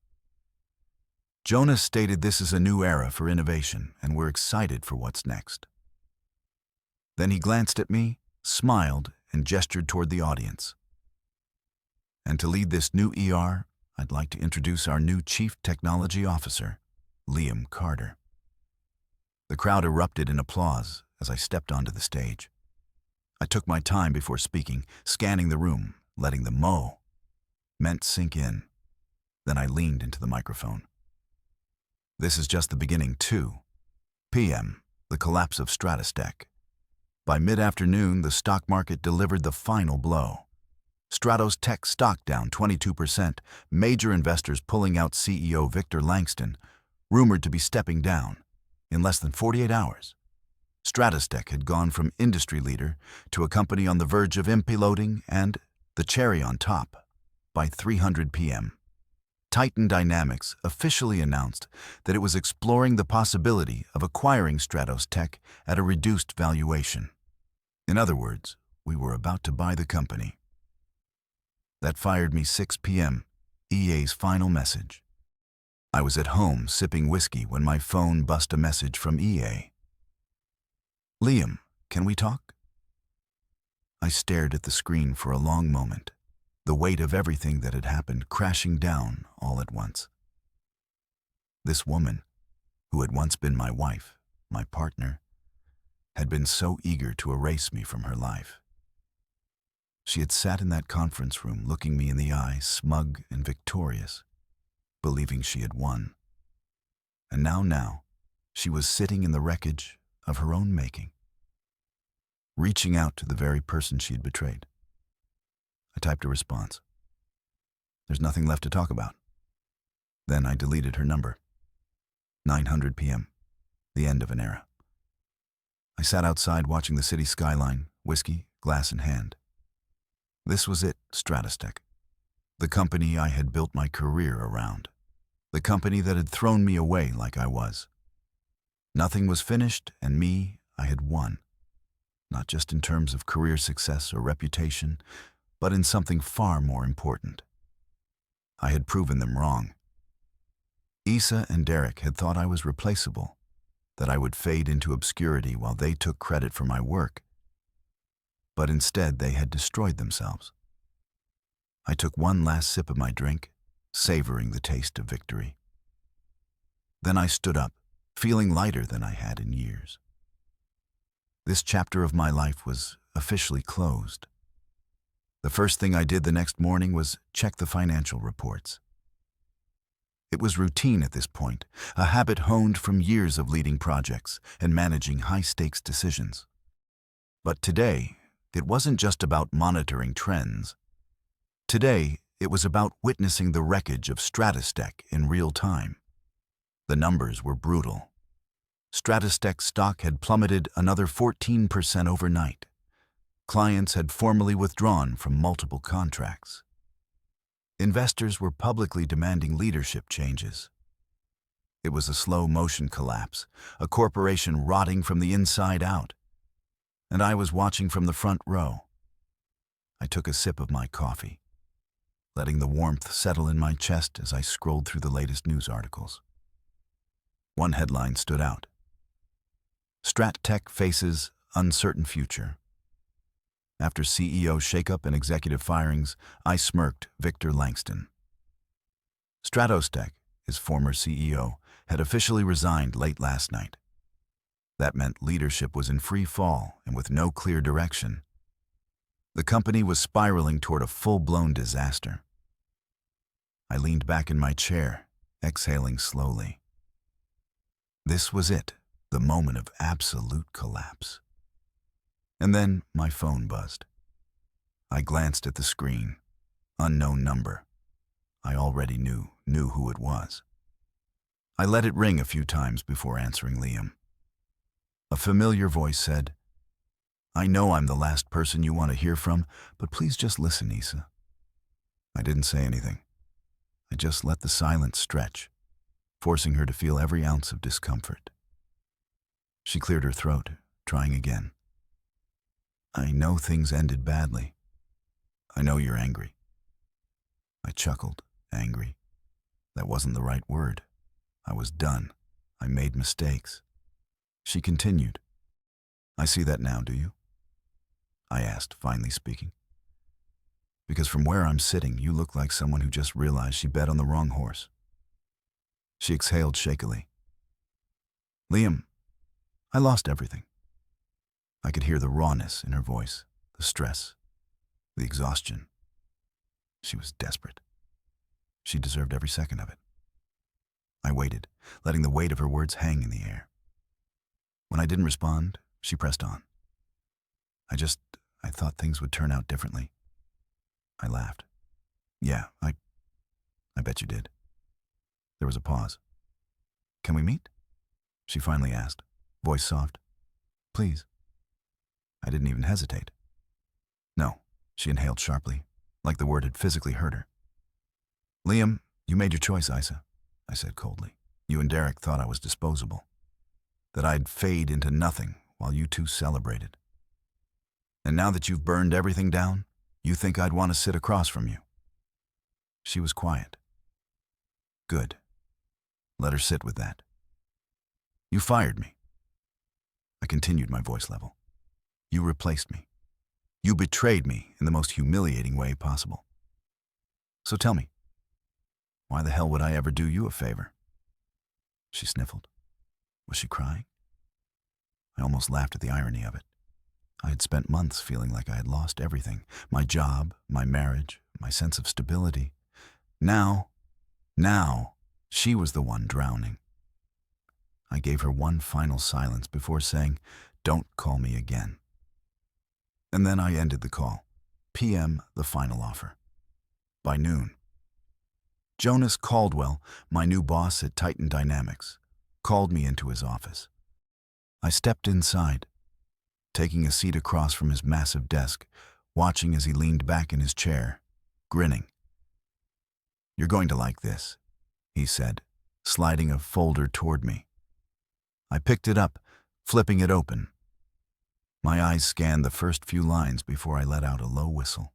Jonas stated this is a new era for innovation, and we're excited for what's next. Then he glanced at me, smiled, and gestured toward the audience. And to lead this new ER, I'd like to introduce our new Chief Technology Officer, Liam Carter. The crowd erupted in applause as I stepped onto the stage. I took my time before speaking, scanning the room, letting the meant sink in. Then I leaned into the microphone. This is just the beginning, 2 p.m., the collapse of Stratostech. By mid-afternoon, the stock market delivered the final blow. Stratos Tech stock down 22%, major investors pulling out CEO Victor Langston, rumored to be stepping down. In less than 48 hours, Stratostech had gone from industry leader to a company on the verge of imploding, and, the cherry on top, by 3:00 p.m. Titan Dynamics officially announced that it was exploring the possibility of acquiring Stratos Tech at a reduced valuation. In other words, we were about to buy the company. That fired me 6 p.m., EA's final message. I was at home sipping whiskey when my phone buzzed a message from EA. Liam, can we talk? I stared at the screen for a long moment, the weight of everything that had happened crashing down all at once. This woman, who had once been my wife, my partner, had been so eager to erase me from her life. She had sat in that conference room looking me in the eye, smug and victorious, believing she had won. And now, she was sitting in the wreckage of her own making, reaching out to the very person she had betrayed. I typed a response. There's nothing left to talk about. Then I deleted her number. 9:00 p.m., the end of an era. I sat outside watching the city skyline, whiskey, glass in hand. This was it, Stratostech. The company I had built my career around. The company that had thrown me away like I was. Nothing was finished, and me, I had won. Not just in terms of career success or reputation, but in something far more important. I had proven them wrong. Issa and Derek had thought I was replaceable, that I would fade into obscurity while they took credit for my work. But instead, they had destroyed themselves. I took one last sip of my drink, savoring the taste of victory. Then I stood up, feeling lighter than I had in years. This chapter of my life was officially closed. The first thing I did the next morning was check the financial reports. It was routine at this point, a habit honed from years of leading projects and managing high-stakes decisions. But today, it wasn't just about monitoring trends. Today, it was about witnessing the wreckage of STRATUSTECH in real time. The numbers were brutal. STRATUSTECH stock had plummeted another 14% overnight. Clients had formally withdrawn from multiple contracts. Investors were publicly demanding leadership changes. It was a slow-motion collapse, a corporation rotting from the inside out. And I was watching from the front row. I took a sip of my coffee, letting the warmth settle in my chest as I scrolled through the latest news articles. One headline stood out. STRATTECH faces uncertain future. After CEO shakeup and executive firings, I smirked Victor Langston. STRATUSTECH, his former CEO, had officially resigned late last night. That meant leadership was in free fall and with no clear direction. The company was spiraling toward a full-blown disaster. I leaned back in my chair, exhaling slowly. This was it, the moment of absolute collapse. And then my phone buzzed. I glanced at the screen. Unknown number. I already knew who it was. I let it ring a few times before answering Liam. A familiar voice said, "I know I'm the last person you want to hear from, but please just listen, Issa." I didn't say anything. I just let the silence stretch, forcing her to feel every ounce of discomfort. She cleared her throat, trying again. "I know things ended badly. I know you're angry." I chuckled, angry. That wasn't the right word. I was done. I made mistakes. She continued. "I see that now, do you?" I asked, finally speaking. "Because from where I'm sitting, you look like someone who just realized she bet on the wrong horse." She exhaled shakily. "Liam, I lost everything." I could hear the rawness in her voice, the stress, the exhaustion. She was desperate. She deserved every second of it. I waited, letting the weight of her words hang in the air. When I didn't respond, she pressed on. I thought things would turn out differently." I laughed. "Yeah, I bet you did." There was a pause. "Can we meet?" she finally asked, voice soft. "Please." I didn't even hesitate. "No," she inhaled sharply, like the word had physically hurt her. "Liam, you made your choice, Isa," I said coldly. "You and Derek thought I was disposable, that I'd fade into nothing while you two celebrated. And now that you've burned everything down, you think I'd want to sit across from you." She was quiet. "Good. Let her sit with that. You fired me." I continued, my voice level. "You replaced me. You betrayed me in the most humiliating way possible. So tell me, why the hell would I ever do you a favor?" She sniffled. Was she crying? I almost laughed at the irony of it. I had spent months feeling like I had lost everything. My job, my marriage, my sense of stability. Now, she was the one drowning. I gave her one final silence before saying, "Don't call me again." And then I ended the call. PM, the final offer. By noon. Jonas Caldwell, my new boss at Titan Dynamics, called me into his office. I stepped inside, taking a seat across from his massive desk, watching as he leaned back in his chair, grinning. "You're going to like this," he said, sliding a folder toward me. I picked it up, flipping it open. My eyes scanned the first few lines before I let out a low whistle.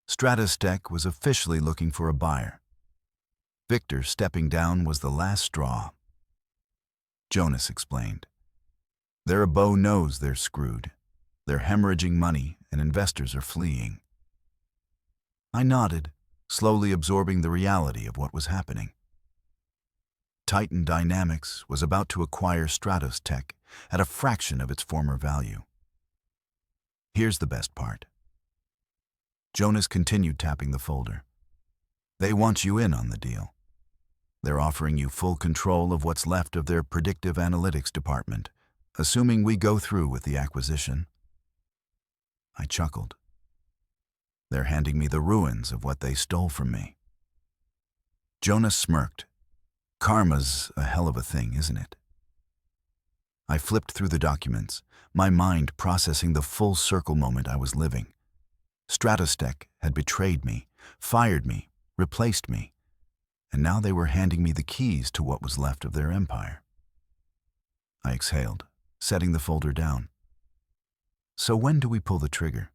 STRATUSTECH was officially looking for a buyer. Victor stepping down was the last straw. Jonas explained. Their abo knows they're screwed. They're hemorrhaging money and investors are fleeing. I nodded, slowly absorbing the reality of what was happening. Titan Dynamics was about to acquire Stratos Tech at a fraction of its former value. Here's the best part. Jonas continued tapping the folder. They want you in on the deal. They're offering you full control of what's left of their predictive analytics department, assuming we go through with the acquisition. I chuckled. They're handing me the ruins of what they stole from me. Jonas smirked. Karma's a hell of a thing, isn't it? I flipped through the documents, my mind processing the full circle moment I was living. Stratos Tech had betrayed me, fired me, replaced me, and now they were handing me the keys to what was left of their empire. I exhaled, setting the folder down. So when do we pull the trigger?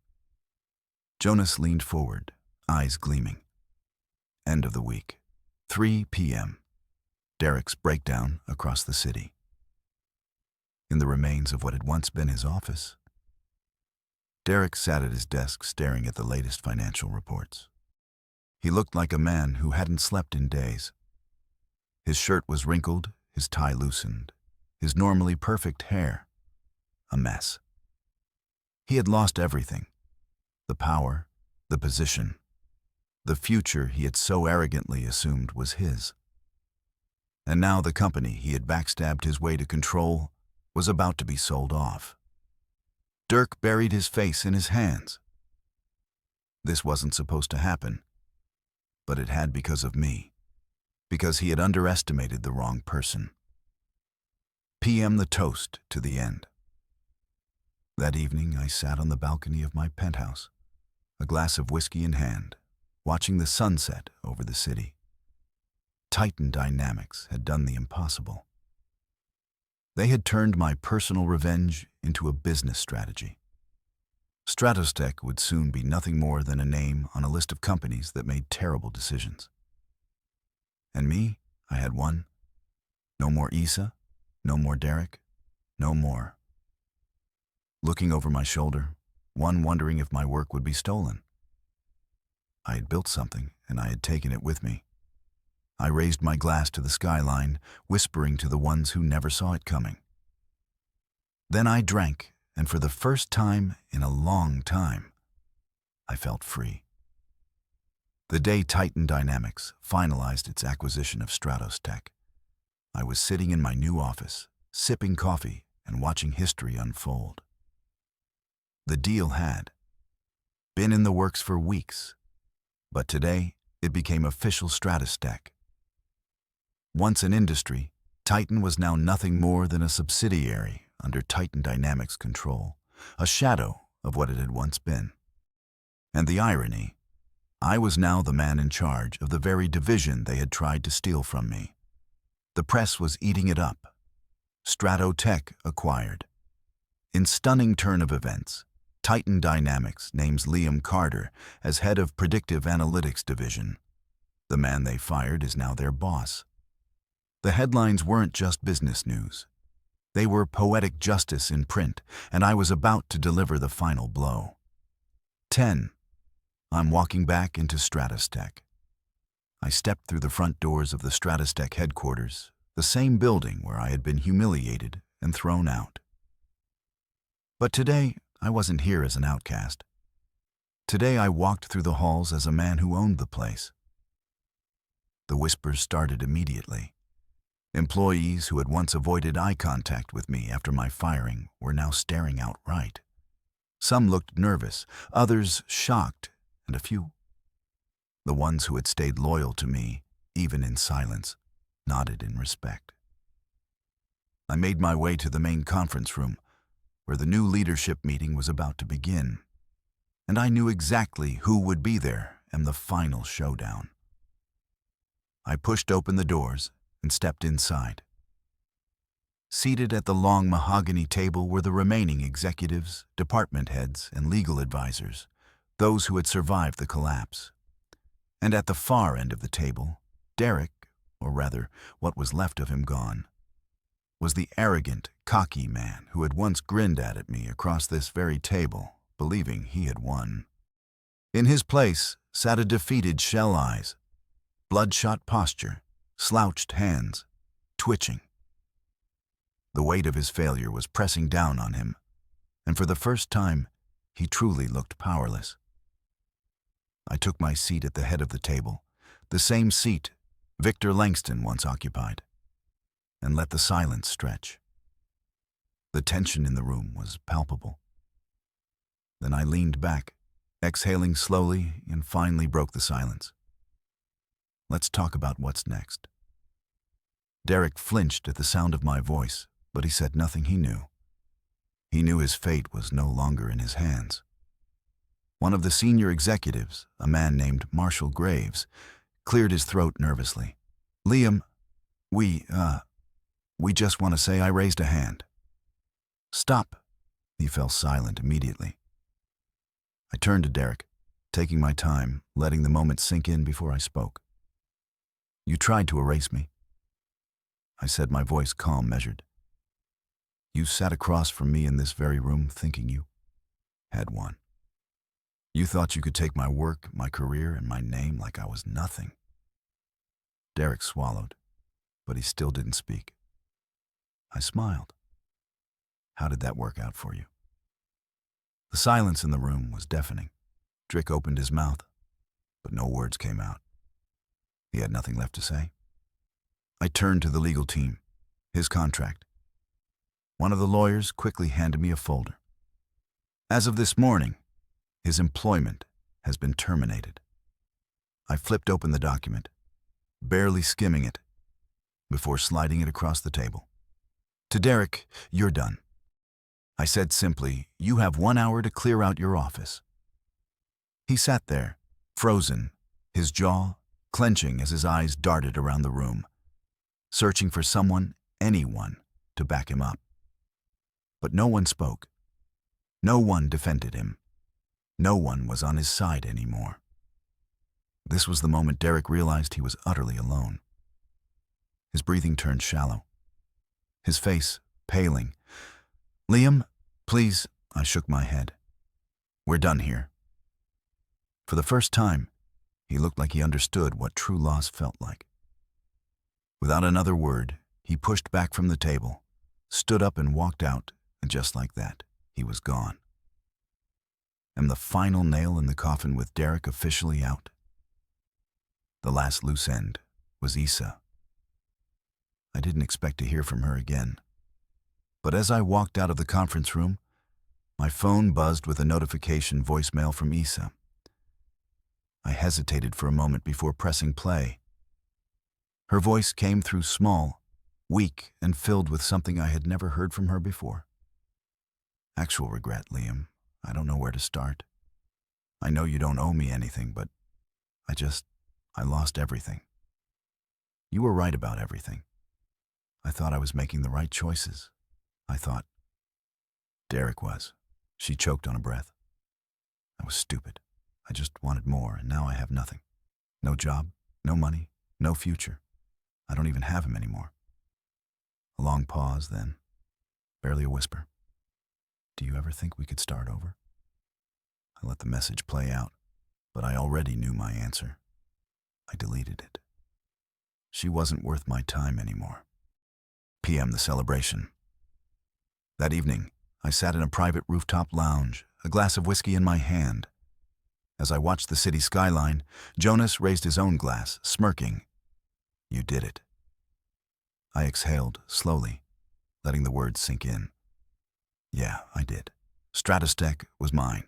Jonas leaned forward, eyes gleaming. End of the week, 3 p.m. Derek's breakdown across the city. In the remains of what had once been his office, Derek sat at his desk staring at the latest financial reports. He looked like a man who hadn't slept in days. His shirt was wrinkled, his tie loosened, his normally perfect hair a mess. He had lost everything: the power, the position, the future he had so arrogantly assumed was his. And now the company he had backstabbed his way to control was about to be sold off. Dirk buried his face in his hands. This wasn't supposed to happen, but it had because of me, because he had underestimated the wrong person. PM the toast to the end. That evening I sat on the balcony of my penthouse, a glass of whiskey in hand, watching the sunset over the city. Titan Dynamics had done the impossible. They had turned my personal revenge into a business strategy. Stratos Tech would soon be nothing more than a name on a list of companies that made terrible decisions. And me, I had one. No more Issa, no more Derek, no more. Looking over my shoulder, one wondering if my work would be stolen. I had built something, and I had taken it with me. I raised my glass to the skyline, whispering to the ones who never saw it coming. Then I drank, and for the first time in a long time, I felt free. The day Titan Dynamics finalized its acquisition of Stratos Tech, I was sitting in my new office, sipping coffee and watching history unfold. The deal had been in the works for weeks, but today it became official Stratos Tech. Once an industry, Titan was now nothing more than a subsidiary under Titan Dynamics control, a shadow of what it had once been. And the irony, I was now the man in charge of the very division they had tried to steal from me. The press was eating it up. Stratos Tech acquired. In stunning turn of events, Titan Dynamics names Liam Carter as head of Predictive Analytics Division. The man they fired is now their boss. The headlines weren't just business news. They were poetic justice in print, and I was about to deliver the final blow. 10. I'm walking back into Stratos Tech. I stepped through the front doors of the Stratos Tech headquarters, the same building where I had been humiliated and thrown out. But today, I wasn't here as an outcast. Today I walked through the halls as a man who owned the place. The whispers started immediately. Employees who had once avoided eye contact with me after my firing were now staring outright. Some looked nervous, others shocked, and a few, the ones who had stayed loyal to me, even in silence, nodded in respect. I made my way to the main conference room, where the new leadership meeting was about to begin, and I knew exactly who would be there and the final showdown. I pushed open the doors and stepped inside. Seated at the long mahogany table were the remaining executives, department heads, and legal advisors, those who had survived the collapse. And at the far end of the table, Derek, or rather, what was left of him gone, was the arrogant, cocky man who had once grinned at me across this very table, believing he had won. In his place sat a defeated Shell Eyes, bloodshot posture, slouched hands, twitching. The weight of his failure was pressing down on him, and for the first time, he truly looked powerless. I took my seat at the head of the table, the same seat Victor Langston once occupied, and let the silence stretch. The tension in the room was palpable. Then I leaned back, exhaling slowly, and finally broke the silence. Let's talk about what's next. Derek flinched at the sound of my voice, but he said nothing he knew. He knew his fate was no longer in his hands. One of the senior executives, a man named Marshall Graves, cleared his throat nervously. Liam, we just want to say I raised a hand. Stop. He fell silent immediately. I turned to Derek, taking my time, letting the moment sink in before I spoke. You tried to erase me. I said, my voice calm, measured. You sat across from me in this very room thinking you had won. You thought you could take my work, my career, and my name like I was nothing. Derek swallowed, but he still didn't speak. I smiled. How did that work out for you? The silence in the room was deafening. Drick opened his mouth, but no words came out. He had nothing left to say. I turned to the legal team, his contract. One of the lawyers quickly handed me a folder. As of this morning, his employment has been terminated. I flipped open the document, barely skimming it, before sliding it across the table. To Derek, you're done. I said simply, you have 1 hour to clear out your office. He sat there, frozen, his jaw clenching as his eyes darted around the room, searching for someone, anyone, to back him up. But no one spoke. No one defended him. No one was on his side anymore. This was the moment Derek realized he was utterly alone. His breathing turned shallow, his face paling. Liam, please, I shook my head. We're done here. For the first time, he looked like he understood what true loss felt like. Without another word, he pushed back from the table, stood up and walked out, and just like that, he was gone. And the final nail in the coffin with Derek officially out. The last loose end was Issa. I didn't expect to hear from her again. But as I walked out of the conference room, my phone buzzed with a notification voicemail from Issa. I hesitated for a moment before pressing play. Her voice came through small, weak, and filled with something I had never heard from her before. Actual regret, Liam. I don't know where to start. I know you don't owe me anything, but I lost everything. You were right about everything. I thought I was making the right choices. I thought Derek was. She choked on a breath. I was stupid. I just wanted more, and now I have nothing. No job, no money, no future. I don't even have him anymore. A long pause, then barely a whisper. Do you ever think we could start over? I let the message play out, but I already knew my answer. I deleted it. She wasn't worth my time anymore. PM the celebration. That evening, I sat in a private rooftop lounge, a glass of whiskey in my hand. As I watched the city skyline, Jonas raised his own glass, smirking. You did it. I exhaled slowly, letting the words sink in. Yeah, I did. Stratostech was mine.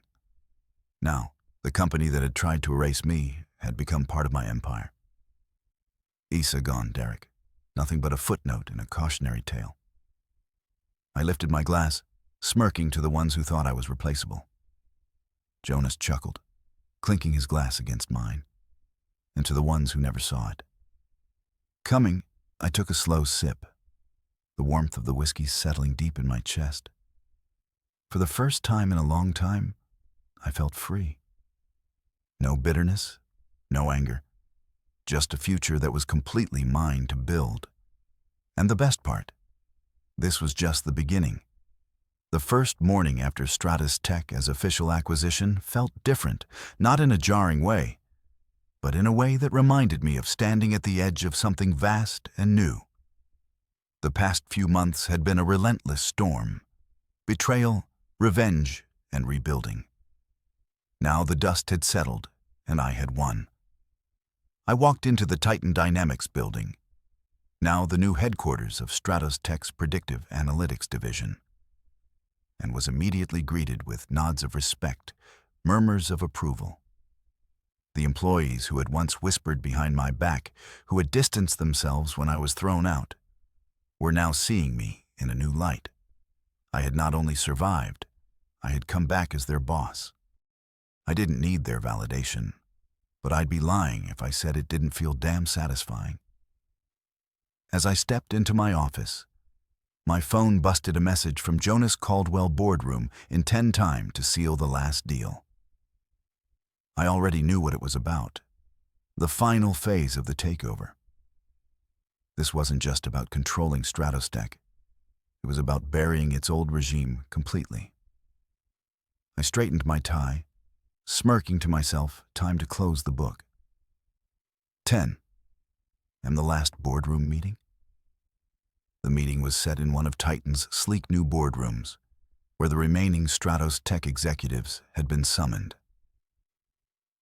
Now, the company that had tried to erase me had become part of my empire. Issa gone, Derek. Nothing but a footnote in a cautionary tale. I lifted my glass, smirking to the ones who thought I was replaceable. Jonas chuckled, clinking his glass against mine, and to the ones who never saw it. Coming, I took a slow sip, the warmth of the whiskey settling deep in my chest. For the first time in a long time, I felt free. No bitterness, no anger, just a future that was completely mine to build. And the best part, this was just the beginning. The first morning after Stratus Tech as official acquisition felt different, not in a jarring way, but in a way that reminded me of standing at the edge of something vast and new. The past few months had been a relentless storm: betrayal, revenge, and rebuilding. Now the dust had settled, and I had won. I walked into the Titan Dynamics building, now the new headquarters of Stratus Tech's Predictive Analytics Division, and was immediately greeted with nods of respect, murmurs of approval. The employees who had once whispered behind my back, who had distanced themselves when I was thrown out, were now seeing me in a new light. I had not only survived, I had come back as their boss. I didn't need their validation, but I'd be lying if I said it didn't feel damn satisfying. As I stepped into my office, my phone busted a message from Jonas Caldwell boardroom, intend time to seal the last deal. I already knew what it was about: the final phase of the takeover. This wasn't just about controlling Stratus Tech. It was about burying its old regime completely. I straightened my tie, smirking to myself, time to close the book. 10. And the last boardroom meeting? The meeting was set in one of Titan's sleek new boardrooms, where the remaining Stratus Tech executives had been summoned.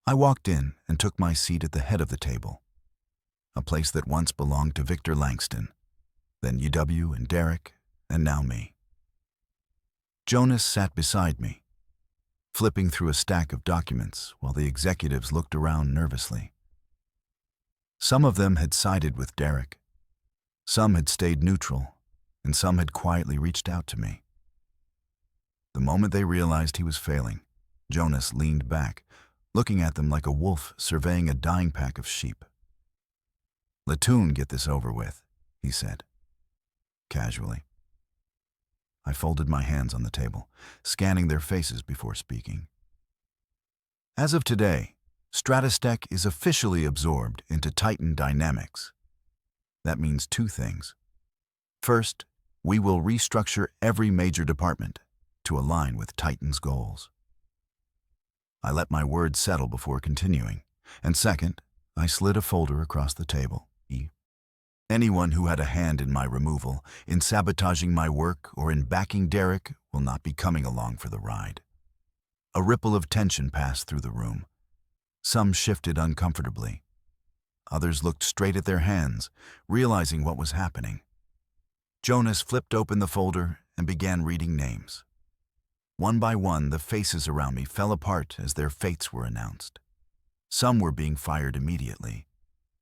I walked in and took my seat at the head of the table, a place that once belonged to Victor Langston, then UW and Derek, and now me. Jonas sat beside me, flipping through a stack of documents while the executives looked around nervously. Some of them had sided with Derek, some had stayed neutral, and some had quietly reached out to me. The moment they realized he was failing, Jonas leaned back, looking at them like a wolf surveying a dying pack of sheep. "Latoon, get this over with," he said, casually. I folded my hands on the table, scanning their faces before speaking. As of today, Stratus Tech is officially absorbed into Titan Dynamics. That means two things. First, we will restructure every major department to align with Titan's goals. I let my words settle before continuing, and second, I slid a folder across the table. Anyone who had a hand in my removal, in sabotaging my work, or in backing Derek will not be coming along for the ride. A ripple of tension passed through the room. Some shifted uncomfortably. Others looked straight at their hands, realizing what was happening. Jonas flipped open the folder and began reading names. One by one, the faces around me fell apart as their fates were announced. Some were being fired immediately.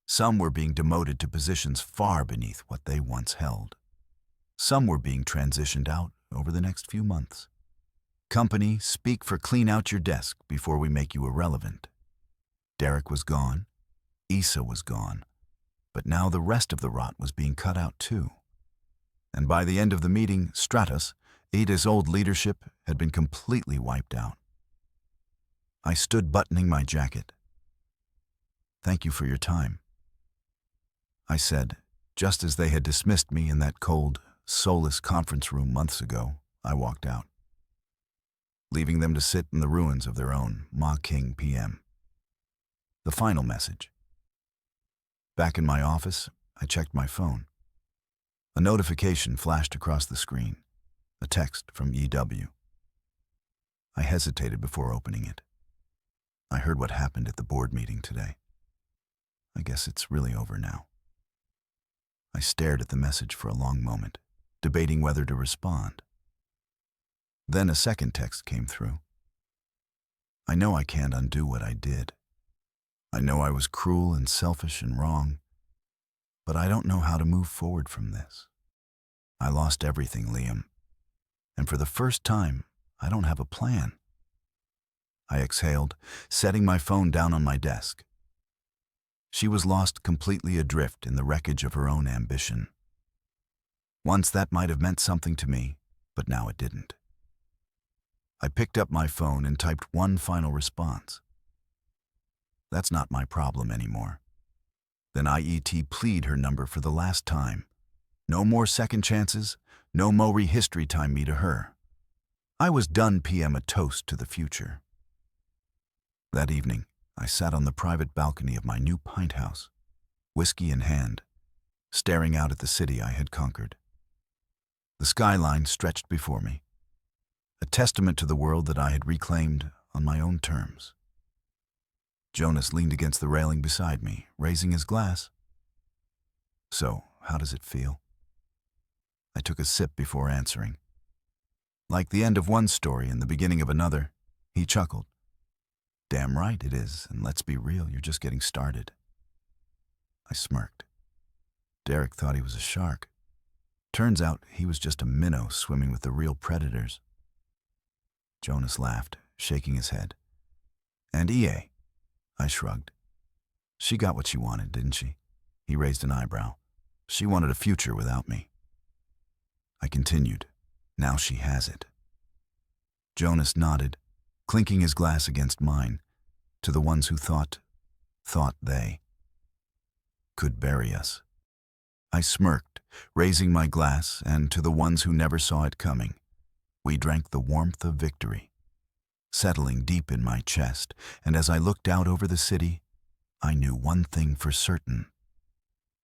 Some were being demoted to positions far beneath what they once held. Some were being transitioned out over the next few months. Company, speak for clean out your desk before we make you irrelevant. Derek was gone. Issa was gone. But now the rest of the rot was being cut out too. And by the end of the meeting, Stratus, Ada's old leadership, had been completely wiped out. I stood buttoning my jacket. "Thank you for your time," I said, just as they had dismissed me in that cold, soulless conference room months ago. I walked out, leaving them to sit in the ruins of their own Ma King PM. The final message. Back in my office, I checked my phone. A notification flashed across the screen, a text from EW. I hesitated before opening it. I heard what happened at the board meeting today. I guess it's really over now. I stared at the message for a long moment, debating whether to respond. Then a second text came through. "I know I can't undo what I did. I know I was cruel and selfish and wrong, but I don't know how to move forward from this. I lost everything, Liam, and for the first time, I don't have a plan." I exhaled, setting my phone down on my desk. She was lost completely adrift in the wreckage of her own ambition. Once that might have meant something to me, but now it didn't. I picked up my phone and typed one final response. "That's not my problem anymore." Then IET plead her number for the last time. No more second chances, no more rehistory time me to her. I was done PM a toast to the future. That evening, I sat on the private balcony of my new pint house, whiskey in hand, staring out at the city I had conquered. The skyline stretched before me, a testament to the world that I had reclaimed on my own terms. Jonas leaned against the railing beside me, raising his glass. "So, how does it feel?" I took a sip before answering. Like the end of one story and the beginning of another, he chuckled. "Damn right it is, and let's be real, you're just getting started." I smirked. Derek thought he was a shark. Turns out he was just a minnow swimming with the real predators. Jonas laughed, shaking his head. "And EA?" I shrugged. "She got what she wanted, didn't she?" He raised an eyebrow. "She wanted a future without me." I continued. "Now she has it." Jonas nodded, clinking his glass against mine, to the ones who thought they could bury us. I smirked, raising my glass, and to the ones who never saw it coming, we drank the warmth of victory, settling deep in my chest, and as I looked out over the city, I knew one thing for certain.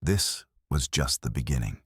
This was just the beginning.